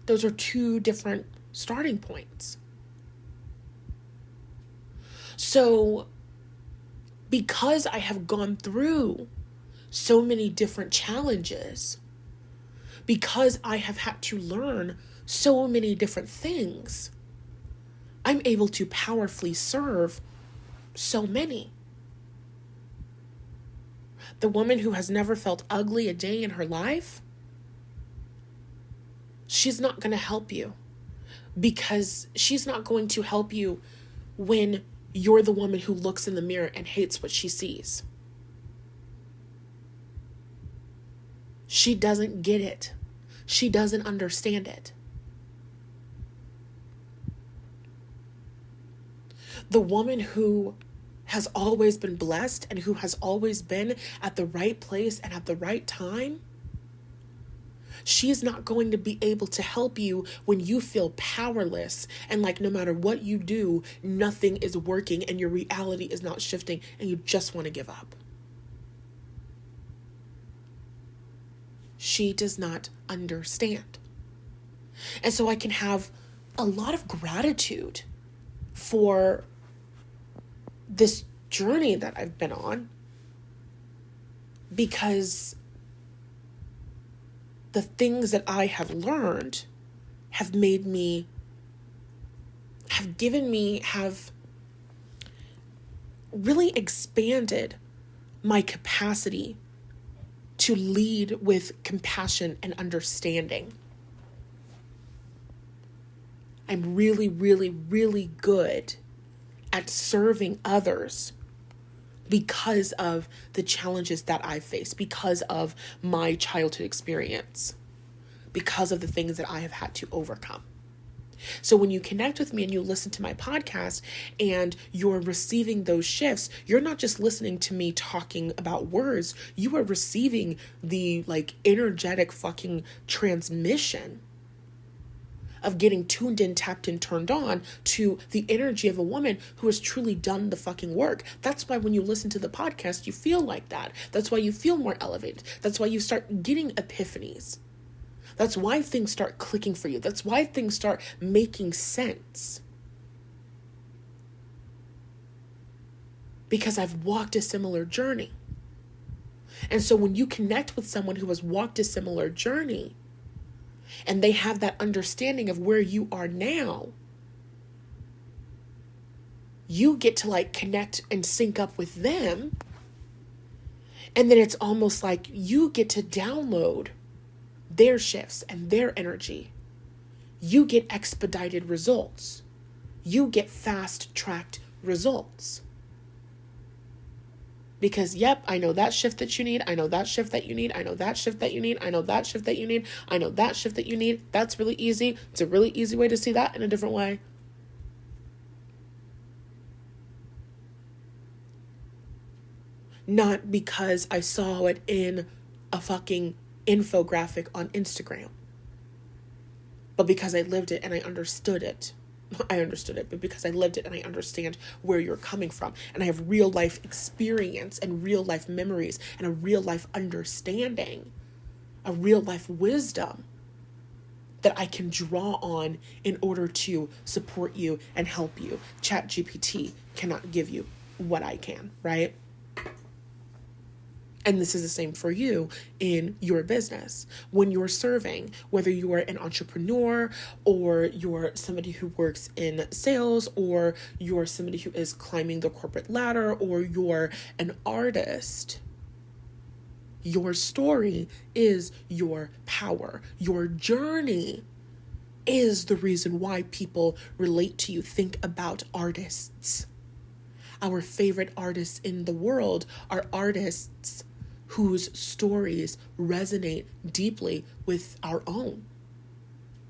Those are two different starting points. So, because I have gone through so many different challenges, because I have had to learn so many different things, I'm able to powerfully serve so many. The woman who has never felt ugly a day in her life, she's not going to help you, because she's not going to help you when you're the woman who looks in the mirror and hates what she sees. She doesn't get it. She doesn't understand it. The woman who has always been blessed and who has always been at the right place and at the right time, she's not going to be able to help you when you feel powerless and like no matter what you do, nothing is working and your reality is not shifting and you just want to give up. She does not understand. And so I can have a lot of gratitude for this journey that I've been on, because the things that I have learned have made me, have really expanded my capacity to lead with compassion and understanding. I'm really, really, really good at serving others because of the challenges that I face, because of my childhood experience, because of the things that I have had to overcome. So when you connect with me and you listen to my podcast and you're receiving those shifts, you're not just listening to me talking about words, you are receiving the energetic fucking transmission of getting tuned in, tapped in, turned on to the energy of a woman who has truly done the fucking work. That's why when you listen to the podcast, you feel like that. That's why you feel more elevated. That's why you start getting epiphanies. That's why things start clicking for you. That's why things start making sense. Because I've walked a similar journey. And so when you connect with someone who has walked a similar journey, and they have that understanding of where you are now, you get to connect and sync up with them. And then it's almost like you get to download their shifts and their energy. You get expedited results. You get fast-tracked results. Because, yep, I know that shift that you need. I know that shift that you need. I know that shift that you need. I know that shift that you need. I know that shift that you need. That's really easy. It's a really easy way to see that in a different way. Not because I saw it in a fucking infographic on Instagram, but because I lived it and I understood it. I understood it, but because I lived it and I understand where you're coming from, and I have real life experience and real life memories and a real life understanding, a real life wisdom that I can draw on in order to support you and help you. ChatGPT cannot give you what I can, right? And this is the same for you in your business. When you're serving, whether you are an entrepreneur or you're somebody who works in sales or you're somebody who is climbing the corporate ladder or you're an artist, your story is your power. Your journey is the reason why people relate to you. Think about artists. Our favorite artists in the world are artists whose stories resonate deeply with our own.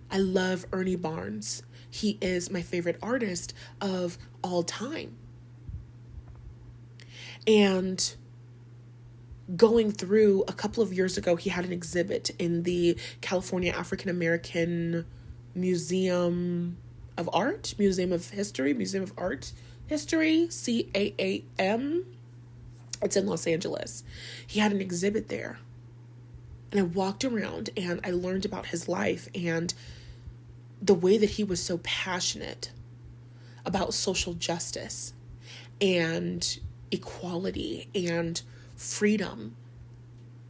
I love Ernie Barnes. He is my favorite artist of all time. And going through a couple of years ago, he had an exhibit in the California African American Museum of Art, Museum of History, Museum of Art History, CAAM. It's in Los Angeles. He had an exhibit there. And I walked around and I learned about his life and the way that he was so passionate about social justice and equality and freedom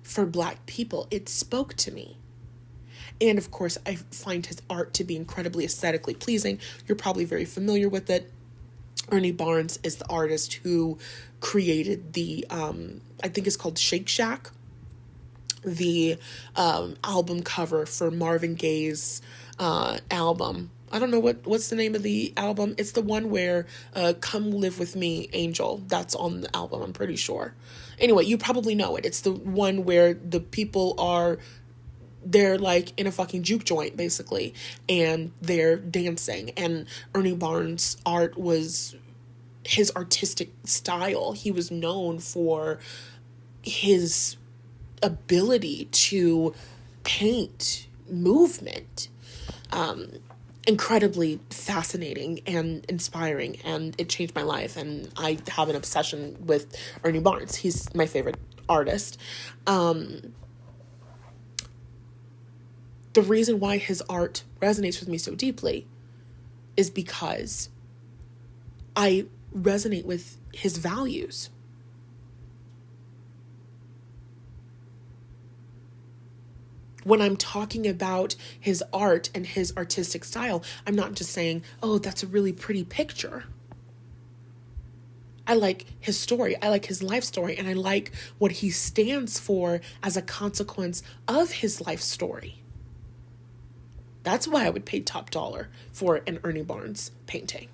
for Black people. It spoke to me. And of course, I find his art to be incredibly aesthetically pleasing. You're probably very familiar with it. Ernie Barnes is the artist who created the, I think it's called Shake Shack, the album cover for Marvin Gaye's album. I don't know what's the name of the album. It's the one where Come Live With Me, Angel. That's on the album, I'm pretty sure. Anyway, you probably know it. It's the one where the people they're like in a fucking juke joint, basically, and they're dancing. And Ernie Barnes' art was his artistic style. He was known for his ability to paint movement. Incredibly fascinating and inspiring, and it changed my life, and I have an obsession with Ernie Barnes. He's my favorite artist. The reason why his art resonates with me so deeply is because I resonate with his values. When I'm talking about his art and his artistic style, I'm not just saying, oh, that's a really pretty picture. I like his story. I like his life story. And I like what he stands for as a consequence of his life story. That's why I would pay top dollar for an Ernie Barnes painting.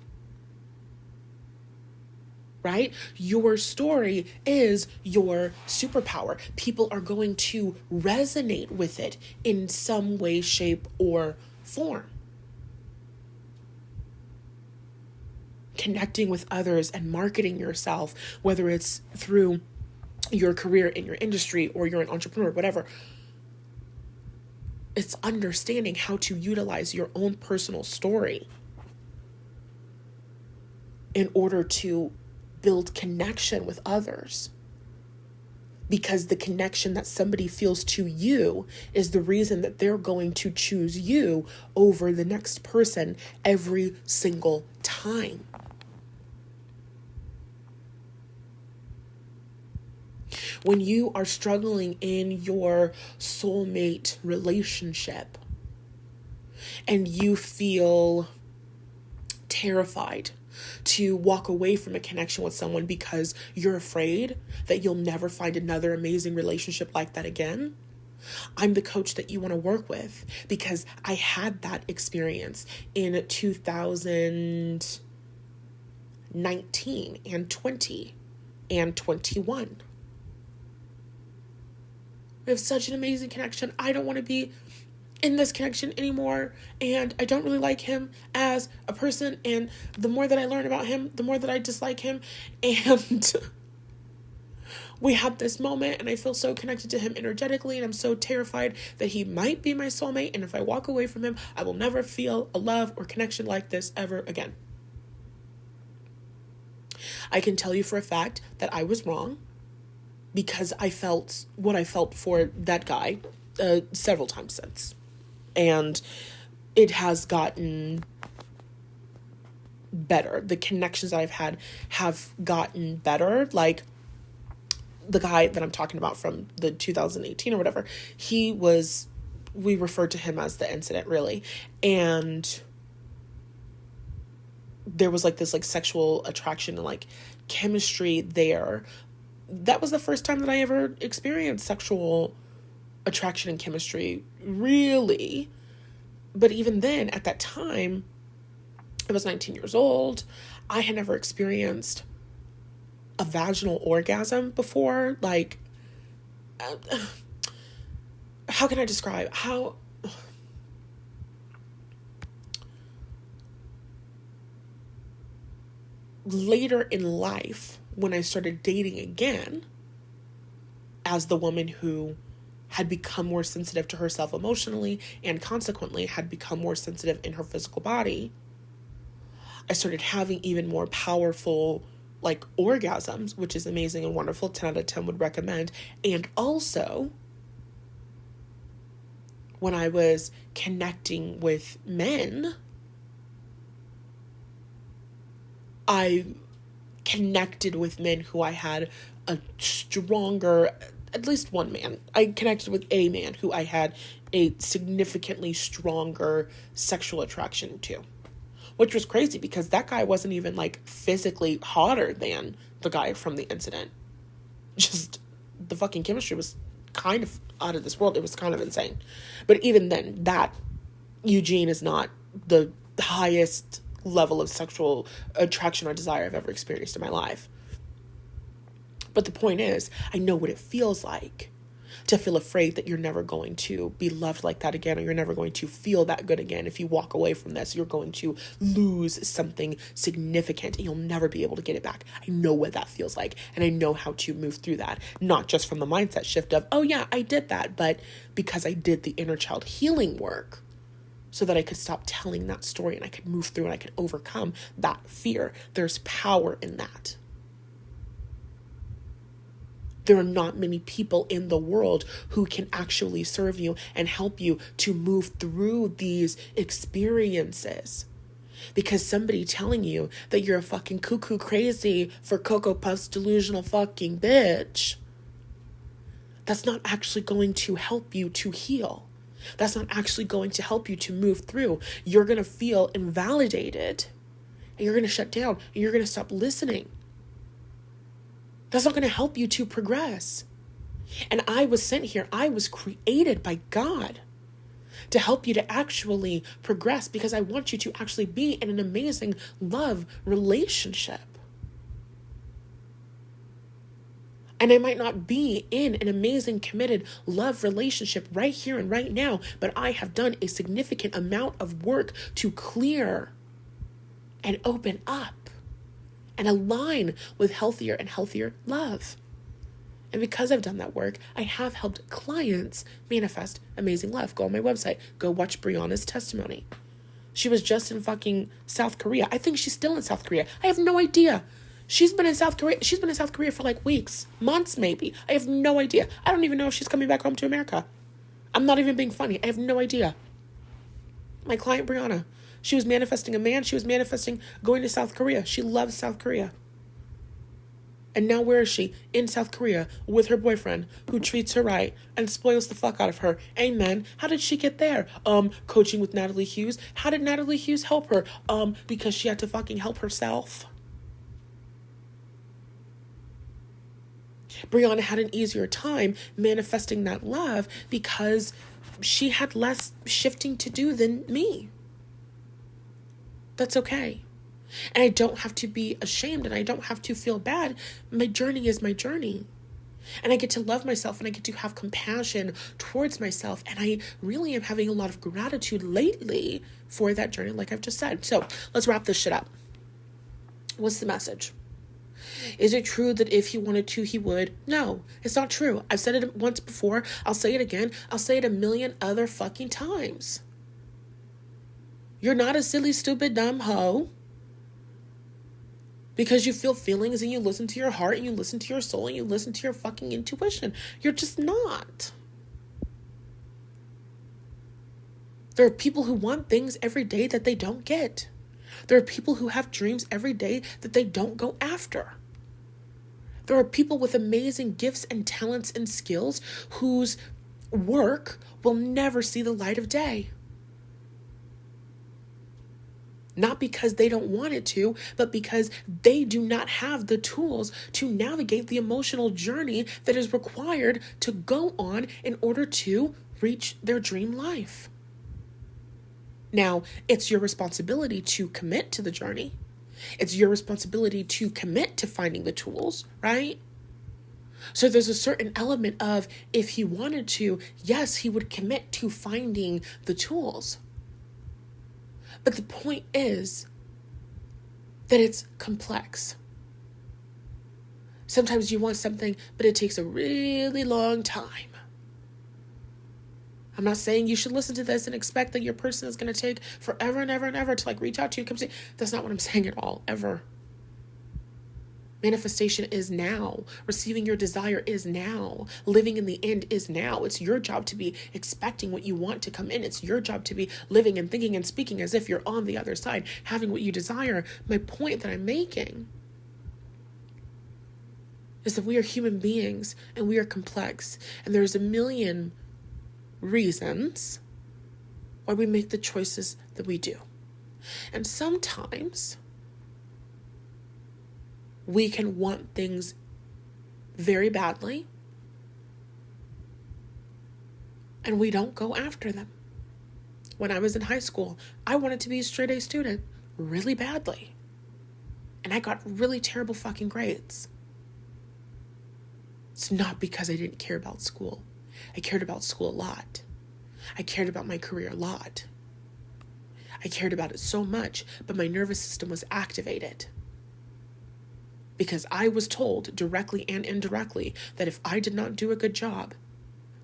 Right? Your story is your superpower. People are going to resonate with it in some way, shape, or form. Connecting with others and marketing yourself, whether it's through your career in your industry or you're an entrepreneur, whatever. It's understanding how to utilize your own personal story in order to build connection with others. Because the connection that somebody feels to you is the reason that they're going to choose you over the next person every single time. When you are struggling in your soulmate relationship and you feel terrified to walk away from a connection with someone because you're afraid that you'll never find another amazing relationship like that again, I'm the coach that you want to work with, because I had that experience in 2019 and 20 and 21. We have such an amazing connection. I don't want to be in this connection anymore, and I don't really like him as a person, and the more that I learn about him, the more that I dislike him, and we had this moment, and I feel so connected to him energetically, and I'm so terrified that he might be my soulmate, and if I walk away from him, I will never feel a love or connection like this ever again. I can tell you for a fact that I was wrong, because I felt what I felt for that guy several times since. And it has gotten better. The connections that I've had have gotten better. Like the guy that I'm talking about from the 2018 or whatever, we referred to him as the incident, really. And there was like this like sexual attraction and like chemistry there. That was the first time that I ever experienced sexual attraction and chemistry, really. But even then, at that time, I was 19 years old. I had never experienced a vaginal orgasm before. Like, how can I describe how... Later in life, when I started dating again, as the woman who had become more sensitive to herself emotionally and consequently had become more sensitive in her physical body, I started having even more powerful like orgasms, which is amazing and wonderful. 10 out of 10 would recommend. And also, when I was connecting with men, I connected with men who I had a stronger at least one man. I connected with a man who I had a significantly stronger sexual attraction to, which was crazy because that guy wasn't even like physically hotter than the guy from the incident. Just the fucking chemistry was kind of out of this world. It was kind of insane. But even then, that Eugene is not the highest level of sexual attraction or desire I've ever experienced in my life. But the point is, I know what it feels like to feel afraid that you're never going to be loved like that again, or you're never going to feel that good again. If you walk away from this, you're going to lose something significant and you'll never be able to get it back. I know what that feels like, and I know how to move through that. Not just from the mindset shift of, oh yeah, I did that, but because I did the inner child healing work so that I could stop telling that story and I could move through and I could overcome that fear. There's power in that. There are not many people in the world who can actually serve you and help you to move through these experiences. Because somebody telling you that you're a fucking cuckoo crazy for Cocoa Puffs delusional fucking bitch, that's not actually going to help you to heal. That's not actually going to help you to move through. You're going to feel invalidated and you're going to shut down and you're going to stop listening. That's not going to help you to progress. And I was sent here. I was created by God to help you to actually progress because I want you to actually be in an amazing love relationship. And I might not be in an amazing committed love relationship right here and right now, but I have done a significant amount of work to clear and open up and align with healthier and healthier love. And because I've done that work, I have helped clients manifest amazing love. Go on my website. Go watch Brianna's testimony. She was just in fucking South Korea. I think she's still in South Korea. I have no idea. She's been in South Korea for like weeks, months maybe. I have no idea. I don't even know if she's coming back home to America. I'm not even being funny. I have no idea. My client Brianna, she was manifesting a man. She was manifesting going to South Korea. She loves South Korea. And now where is she? In South Korea with her boyfriend who treats her right and spoils the fuck out of her. Amen. How did she get there? Coaching with Natalie Hughes. How did Natalie Hughes help her? Because she had to fucking help herself. Brianna had an easier time manifesting that love because she had less shifting to do than me. That's okay. And I don't have to be ashamed and I don't have to feel bad. My journey is my journey. And I get to love myself and I get to have compassion towards myself. And I really am having a lot of gratitude lately for that journey, like I've just said. So let's wrap this shit up. What's the message? Is it true that if he wanted to, he would? No, it's not true. I've said it once before. I'll say it again. I'll say it a million other fucking times. You're not a silly, stupid, dumb hoe because you feel feelings and you listen to your heart and you listen to your soul and you listen to your fucking intuition. You're just not. There are people who want things every day that they don't get. There are people who have dreams every day that they don't go after. There are people with amazing gifts and talents and skills whose work will never see the light of day. Not because they don't want it to, but because they do not have the tools to navigate the emotional journey that is required to go on in order to reach their dream life. Now, it's your responsibility to commit to the journey. It's your responsibility to commit to finding the tools, right? So there's a certain element of if he wanted to, yes, he would commit to finding the tools. But the point is that it's complex. Sometimes you want something, but it takes a really long time. I'm not saying you should listen to this and expect that your person is going to take forever and ever and ever to reach out to you and come see. That's not what I'm saying at all, ever. Manifestation is now. Receiving your desire is now. Living in the end is now. It's your job to be expecting what you want to come in. It's your job to be living and thinking and speaking as if you're on the other side, having what you desire. My point that I'm making is that we are human beings and we are complex. And there's a million reasons why we make the choices that we do. And sometimes we can want things very badly and we don't go after them. When I was in high school, I wanted to be a straight A student really badly. And I got really terrible fucking grades. It's not because I didn't care about school. I cared about school a lot. I cared about my career a lot. I cared about it so much, but my nervous system was activated. Because I was told directly and indirectly that if I did not do a good job,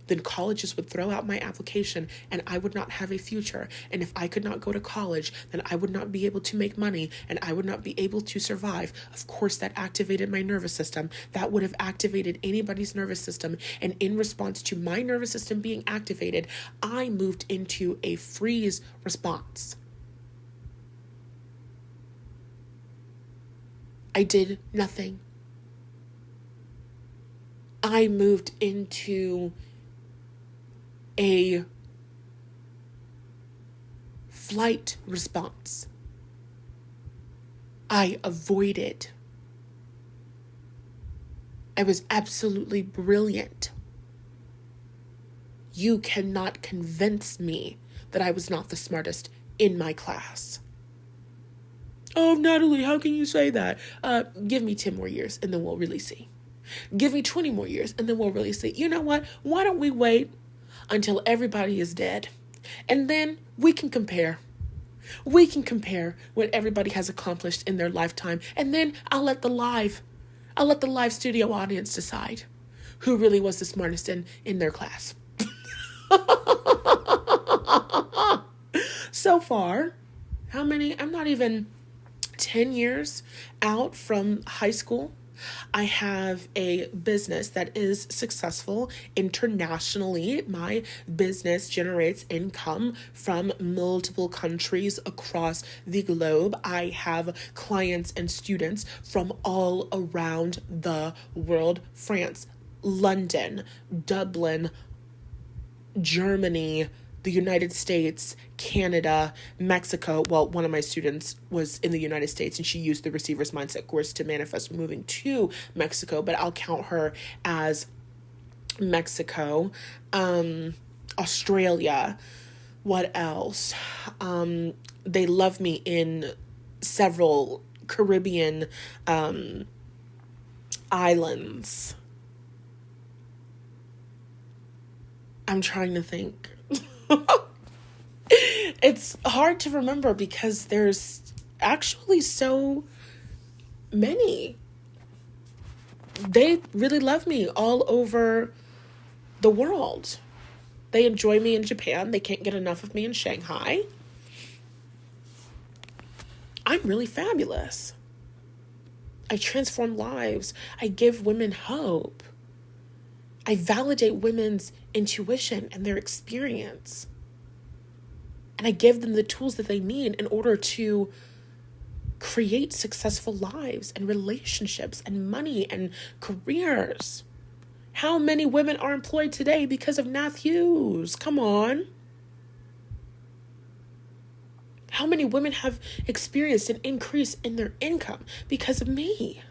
then colleges would throw out my application and I would not have a future. And if I could not go to college, then I would not be able to make money and I would not be able to survive. Of course, that activated my nervous system. That would have activated anybody's nervous system. And in response to my nervous system being activated, I moved into a freeze response. I did nothing. I moved into a flight response. I avoided. I was absolutely brilliant. You cannot convince me that I was not the smartest in my class. Oh, Natalie, how can you say that? Give me 10 more years and then we'll really see. Give me 20 more years and then we'll really see. You know what? Why don't we wait until everybody is dead? And then we can compare. We can compare what everybody has accomplished in their lifetime. And then I'll let the live studio audience decide who really was the smartest in their class. So far, how many? I'm not even 10 years out from high school. I have a business that is successful internationally. My business generates income from multiple countries across the globe. I have clients and students from all around the world: France, London, Dublin, Germany, the United States, Canada, Mexico. Well, one of my students was in the United States and she used the Receiver's Mindset course to manifest moving to Mexico, but I'll count her as Mexico. Australia. What else? They love me in several Caribbean islands. I'm trying to think. It's hard to remember because there's actually so many. They really love me all over the world. They enjoy me in Japan. They can't get enough of me in Shanghai. I'm really fabulous. I transform lives. I give women hope. I validate women's intuition and their experience. And I give them the tools that they need in order to create successful lives and relationships and money and careers. How many women are employed today because of Nath Hughes? Come on. How many women have experienced an increase in their income because of me?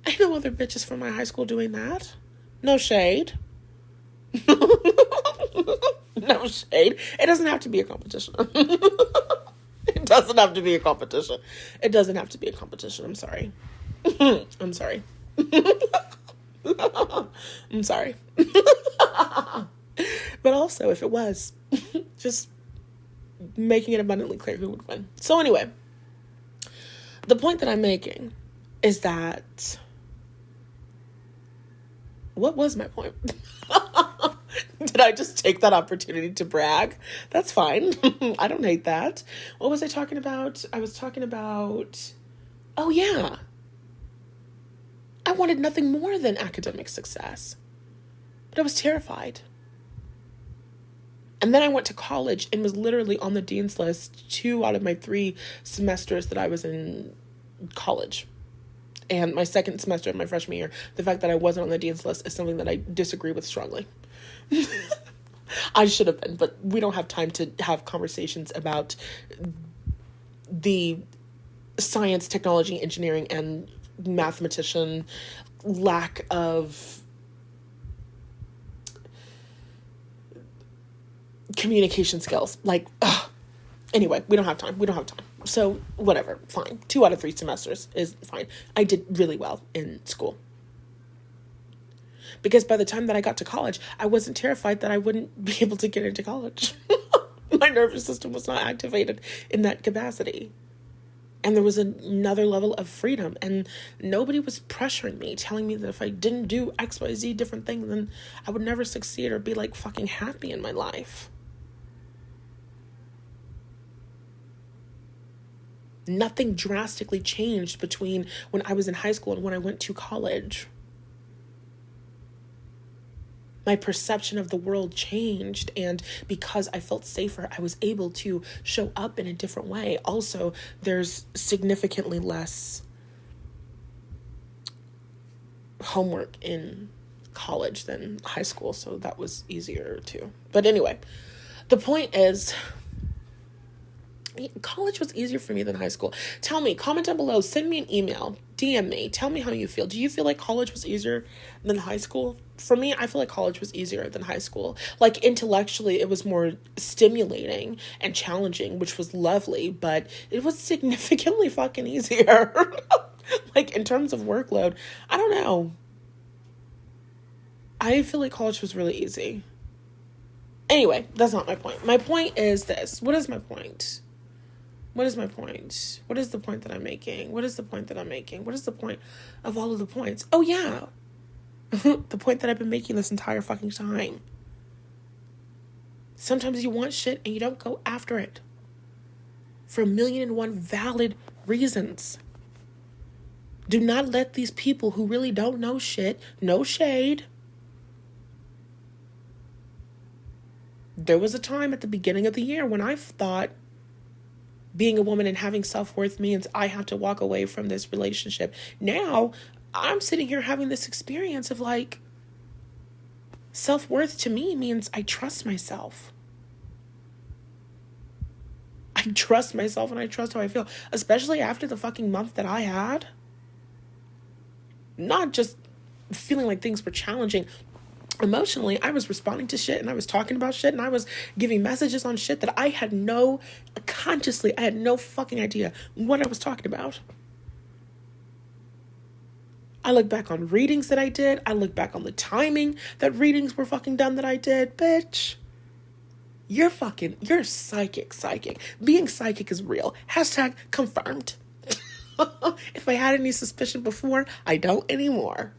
I know other bitches from my high school doing that. No shade. No shade. It doesn't have to be a competition. It doesn't have to be a competition. It doesn't have to be a competition. I'm sorry. I'm sorry. I'm sorry. But also, if it was, just making it abundantly clear who would win. So anyway, the point that I'm making is that... What was my point? Did I just take that opportunity to brag? That's fine. I don't hate that. What was I talking about? I was talking about... Oh, yeah. I wanted nothing more than academic success. But I was terrified. And then I went to college and was literally on the dean's list 2 out of my 3 semesters that I was in college. And my second semester of my freshman year, the fact that I wasn't on the dean's list is something that I disagree with strongly. I should have been, but we don't have time to have conversations about the science, technology, engineering, and mathematician lack of communication skills. Like, ugh. Anyway, we don't have time. So whatever, fine. 2 out of 3 semesters is fine. I did really well in school. Because by the time that I got to college, I wasn't terrified that I wouldn't be able to get into college. My nervous system was not activated in that capacity. And there was another level of freedom. And nobody was pressuring me, telling me that if I didn't do X, Y, Z different things, then I would never succeed or be like fucking happy in my life. Nothing drastically changed between when I was in high school and when I went to college. My perception of the world changed, and because I felt safer, I was able to show up in a different way. Also, there's significantly less homework in college than high school, so that was easier too. But anyway, the point is, college was easier for me than high school. Tell me, comment down below, send me an email, DM me, tell me how you feel. Do you feel like college was easier than high school? For me, I feel like college was easier than high school. Like, intellectually, it was more stimulating and challenging, which was lovely, but it was significantly fucking easier. Like, in terms of workload, I don't know. I feel like college was really easy. Anyway, that's not my point. My point is this. What is my point? What is my point? What is the point that I'm making? What is the point that I'm making? What is the point of all of the points? Oh, yeah. The point that I've been making this entire fucking time. Sometimes you want shit and you don't go after it. For 1,000,001 valid reasons. Do not let these people who really don't know shit, no shade. There was a time at the beginning of the year when I thought being a woman and having self-worth means I have to walk away from this relationship. Now, I'm sitting here having this experience of like, self-worth to me means I trust myself. I trust myself and I trust how I feel, especially after the fucking month that I had. Not just feeling like things were challenging. Emotionally, I was responding to shit and I was talking about shit and I was giving messages on shit that I had no fucking idea what I was talking about. I look back on readings that I did. I look back on the timing that readings were fucking done that I did. Bitch, you're psychic. Being psychic is real. Hashtag confirmed. If I had any suspicion before, I don't anymore.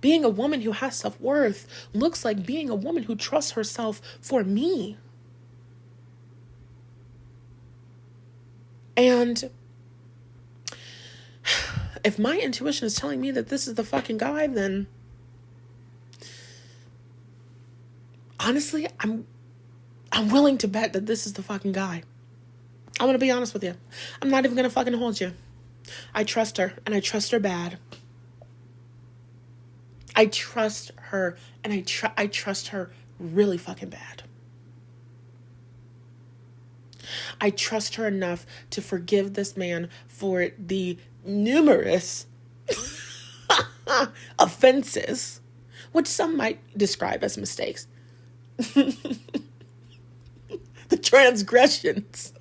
Being a woman who has self-worth looks like being a woman who trusts herself for me. And if my intuition is telling me that this is the fucking guy, then honestly, I'm willing to bet that this is the fucking guy. I'm going to be honest with you. I'm not even going to fucking hold you. I trust her, and I trust her bad. I trust her, and I trust her really fucking bad. I trust her enough to forgive this man for the numerous offenses, which some might describe as mistakes. The transgressions.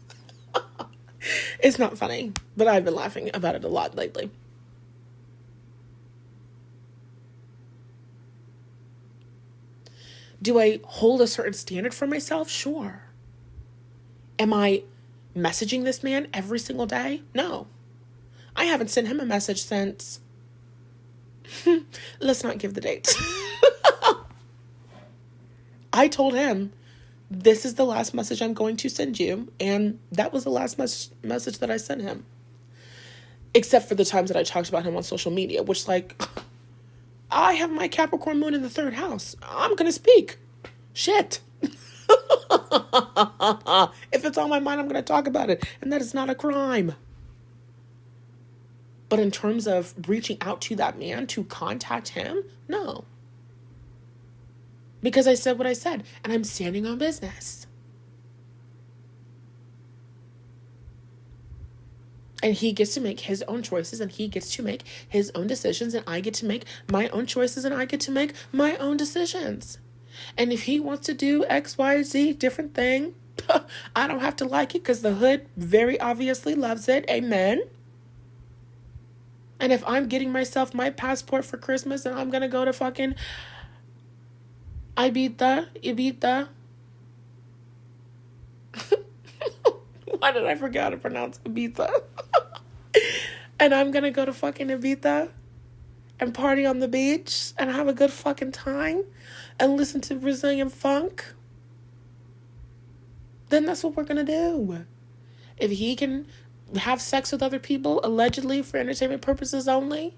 It's not funny, but I've been laughing about it a lot lately. Do I hold a certain standard for myself? Sure. Am I messaging this man every single day? No. I haven't sent him a message since... Let's not give the date. I told him, this is the last message I'm going to send you. And that was the last message that I sent him. Except for the times that I talked about him on social media, which like... I have my Capricorn moon in the 3rd house. I'm going to speak. Shit. If it's on my mind, I'm going to talk about it. And that is not a crime. But in terms of reaching out to that man to contact him, no. Because I said what I said, and I'm standing on business. And he gets to make his own choices, and he gets to make his own decisions, and I get to make my own choices, and I get to make my own decisions. And if he wants to do X, Y, Z, different thing, I don't have to like it because the hood very obviously loves it. Amen. And if I'm getting myself my passport for Christmas and I'm going to go to fucking Ibiza. Why did I forget how to pronounce Ibiza? And I'm going to go to fucking Ibiza and party on the beach and have a good fucking time and listen to Brazilian funk, then that's what we're going to do. If he can have sex with other people, allegedly for entertainment purposes only,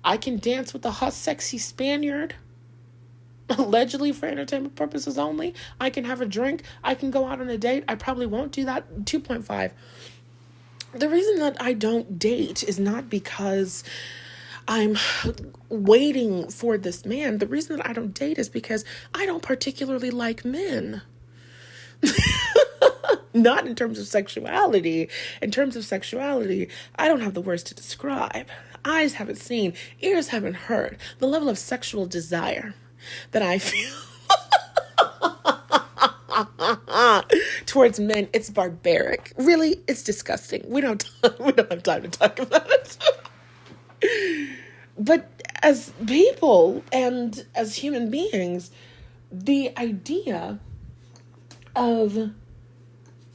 I can dance with a hot, sexy Spaniard, allegedly for entertainment purposes only. I can have a drink. I can go out on a date. I probably won't do that. 2.5. The reason that I don't date is not because I'm waiting for this man. The reason that I don't date is because I don't particularly like men. Not in terms of sexuality. In terms of sexuality, I don't have the words to describe. Eyes haven't seen, ears haven't heard the level of sexual desire that I feel towards men. It's barbaric. Really, it's disgusting. We don't have time to talk about it. But as people and as human beings, the idea of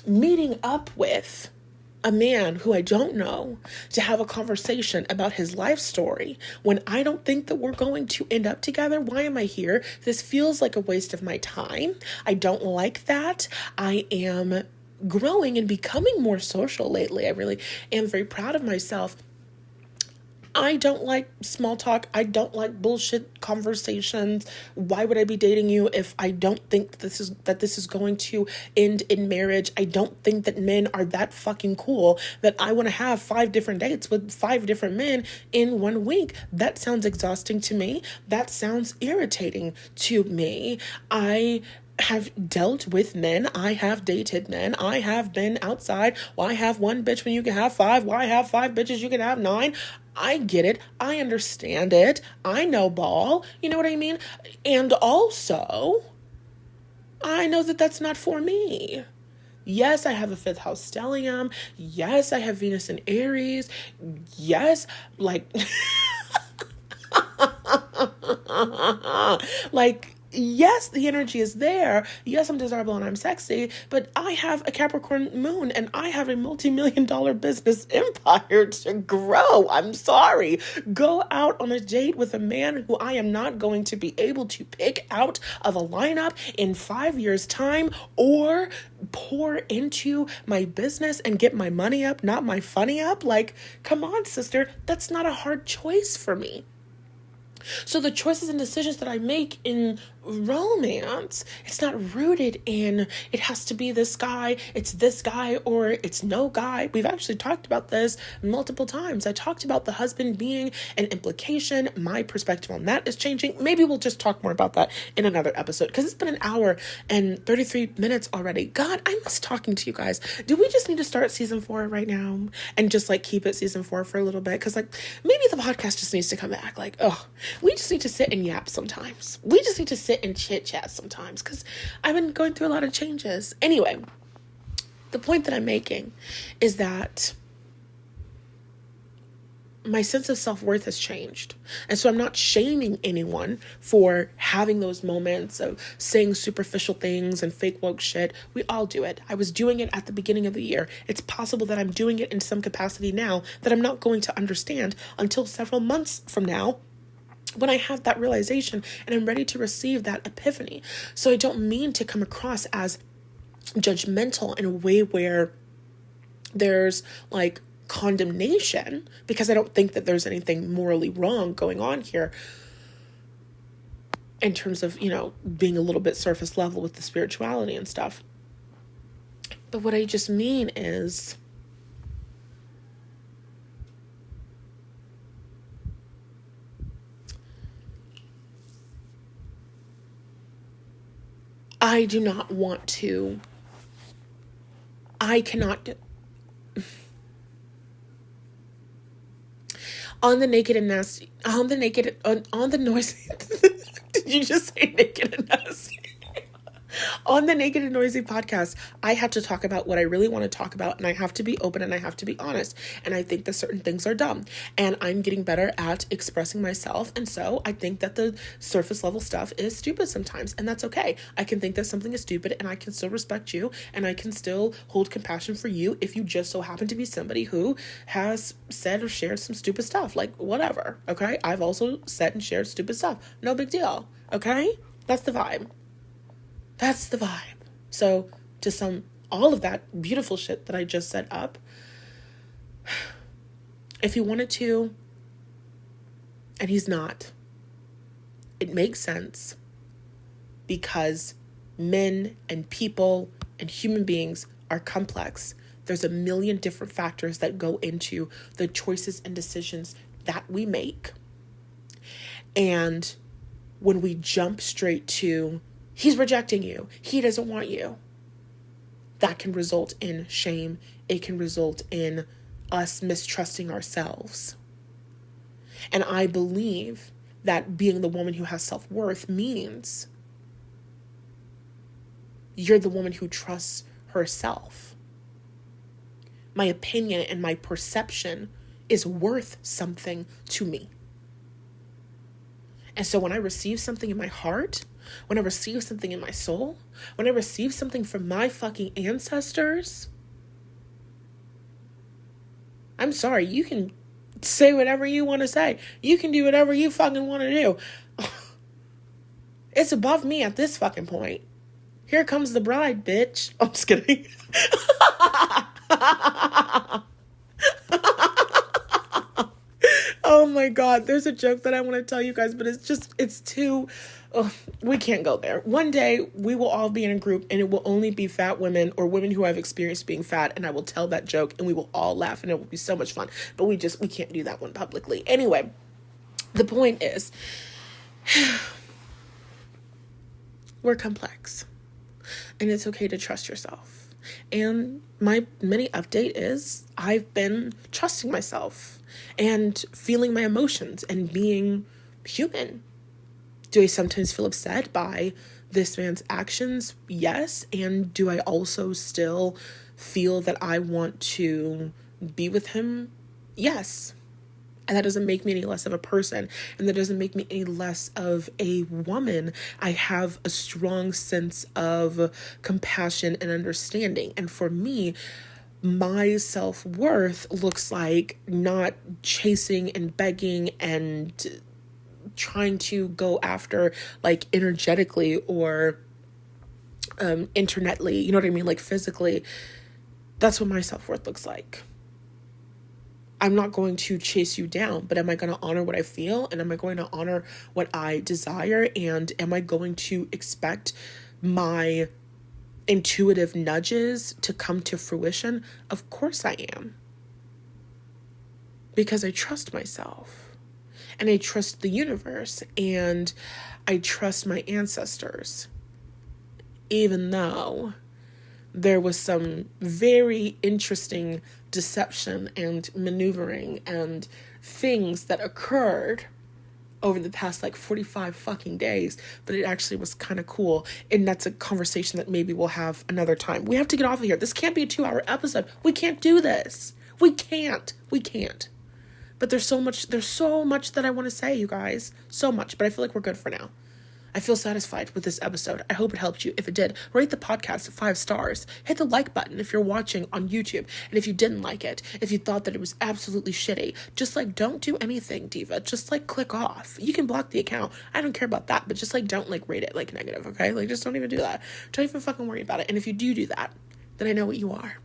meeting up with a man who I don't know to have a conversation about his life story when I don't think that we're going to end up together. Why am I here? This feels like a waste of my time. I don't like that. I am growing and becoming more social lately. I really am very proud of myself. I don't like small talk. I don't like bullshit conversations. Why would I be dating you if I don't think this is going to end in marriage? I don't think that men are that fucking cool that I want to have 5 different dates with 5 different men in 1 week. That sounds exhausting to me. That sounds irritating to me. I have dealt with men. I have dated men. I have been outside. Why have 1 bitch when you can have 5? Why have 5 bitches you can have 9? I get it. I understand it. I know ball. You know what I mean? And also, I know that that's not for me. Yes, I have a 5th house stellium. Yes, I have Venus in Aries. Yes, like, yes, the energy is there. Yes, I'm desirable and I'm sexy, but I have a Capricorn moon and I have a multi-million-dollar business empire to grow. I'm sorry. Go out on a date with a man who I am not going to be able to pick out of a lineup in 5 years' time, or pour into my business and get my money up, not my funny up. Like, come on, sister. That's not a hard choice for me. So the choices and decisions that I make in romance, it's not rooted in, it has to be this guy, it's this guy, or it's no guy. We've actually talked about this multiple times. I talked about the husband being an implication. My perspective on that is changing. Maybe we'll just talk more about that in another episode, because it's been an hour and 33 minutes already. God, I miss talking to you guys. Do we just need to start season 4 right now and just keep it season 4 for a little bit? Because maybe the podcast just needs to come back. We just need to sit and yap sometimes. We just need to sit and chit chat sometimes, because I've been going through a lot of changes. Anyway, the point that I'm making is that my sense of self-worth has changed. And so I'm not shaming anyone for having those moments of saying superficial things and fake woke shit. We all do it. I was doing it at the beginning of the year. It's possible that I'm doing it in some capacity now that I'm not going to understand until several months from now, when I have that realization and I'm ready to receive that epiphany. So I don't mean to come across as judgmental in a way where there's condemnation, because I don't think that there's anything morally wrong going on here. in terms of, being a little bit surface level with the spirituality and stuff. But what I just mean is, I do not want to, I cannot, on the naked and nasty, on the noisy, did you just say naked and nasty? On the Naked and Noisy podcast, I have to talk about what I really want to talk about, and I have to be open and I have to be honest. And I think that certain things are dumb, and I'm getting better at expressing myself. And so I think that the surface level stuff is stupid sometimes, and that's okay. I can think that something is stupid, and I can still respect you, and I can still hold compassion for you if you just so happen to be somebody who has said or shared some stupid stuff, like whatever. Okay. I've also said and shared stupid stuff. No big deal. Okay. That's the vibe. That's the vibe. So to sum all of that beautiful shit that I just set up, if he wanted to, and he's not, it makes sense, because men and people and human beings are complex. There's a million different factors that go into the choices and decisions that we make. And when we jump straight to, he's rejecting you, he doesn't want you, that can result in shame. It can result in us mistrusting ourselves. And I believe that being the woman who has self-worth means you're the woman who trusts herself. My opinion and my perception is worth something to me. And so when I receive something in my heart, when I receive something in my soul, when I receive something from my fucking ancestors, I'm sorry, you can say whatever you want to say. You can do whatever you fucking want to do. It's above me at this fucking point. Here comes the bride, bitch. I'm just kidding. Oh my God, there's a joke that I want to tell you guys, but it's too, we can't go there. One day we will all be in a group and it will only be fat women or women who have experienced being fat, and I will tell that joke and we will all laugh and it will be so much fun, but we can't do that one publicly. Anyway, the point is, we're complex and it's okay to trust yourself. And my mini update is I've been trusting myself and feeling my emotions and being human. Do I sometimes feel upset by this man's actions? Yes. And do I also still feel that I want to be with him? Yes. And that doesn't make me any less of a person. And that doesn't make me any less of a woman. I have a strong sense of compassion and understanding. And for me, my self-worth looks like not chasing and begging and trying to go after, like, energetically or internetly, you know what I mean? Like physically. That's what my self-worth looks like. I'm not going to chase you down, but am I going to honor what I feel? And am I going to honor what I desire? And am I going to expect my intuitive nudges to come to fruition? Of course I am. Because I trust myself. And I trust the universe. And I trust my ancestors. Even though there was some very interesting deception and maneuvering and things that occurred over the past 45 fucking days, but it actually was kind of cool. And that's a conversation that maybe we'll have another time. We have to get off of here. This can't be a 2-hour episode. We can't do this. We can't. But there's so much that I want to say, you guys. So much, but I feel like we're good for now. I feel satisfied with this episode. I hope it helped you. If it did, rate the podcast 5 stars. Hit the like button if you're watching on YouTube. And if you didn't like it, if you thought that it was absolutely shitty, just don't do anything, diva. Just click off. You can block the account. I don't care about that, but just don't rate it negative, okay? Just don't even do that. Don't even fucking worry about it. And if you do that, then I know what you are.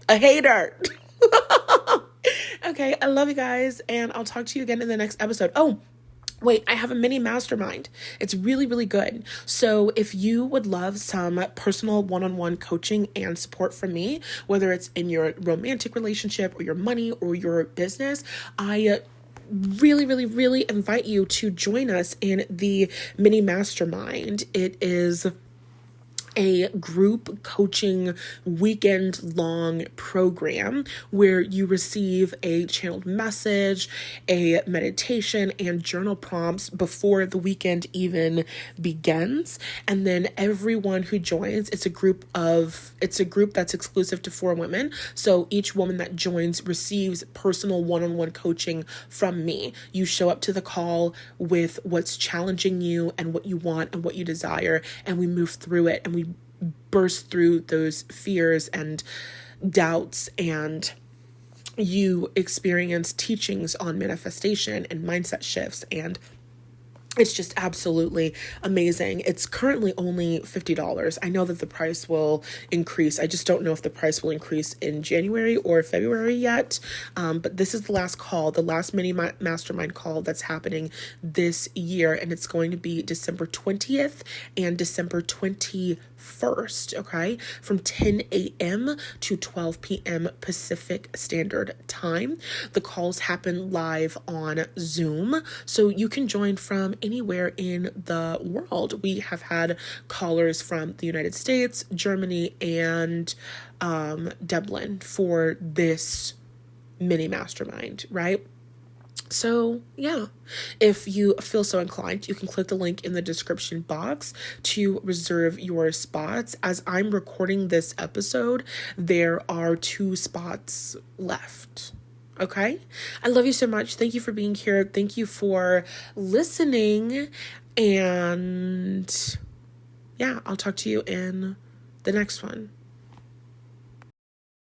A hater. Okay, I love you guys, and I'll talk to you again in the next episode. Oh, Wait, I have a mini mastermind. It's really, really good. So if you would love some personal one-on-one coaching and support from me, whether it's in your romantic relationship or your money or your business, I really, really, really invite you to join us in the mini mastermind. It is a group coaching weekend long program where you receive a channeled message, a meditation, and journal prompts before the weekend even begins. And then everyone who joins, it's a group that's exclusive to 4 women. So each woman that joins receives personal one-on-one coaching from me. You show up to the call with what's challenging you and what you want and what you desire, and we move through it and we burst through those fears and doubts, and you experience teachings on manifestation and mindset shifts, and it's just absolutely amazing. It's currently only $50. I know that the price will increase. I just don't know if the price will increase in January or February yet. But this is the last call, the last mini mastermind call that's happening this year. And it's going to be December 20th and December 21st, okay? From 10 a.m. to 12 p.m. Pacific Standard Time. The calls happen live on Zoom, so you can join from anywhere in the world. We have had callers from the United States, Germany, and Dublin for this mini mastermind, right? So yeah, if you feel so inclined, you can click the link in the description box to reserve your spots. As I'm recording this episode, there are 2 spots left. Okay? I love you so much. Thank you for being here. Thank you for listening. And yeah, I'll talk to you in the next one.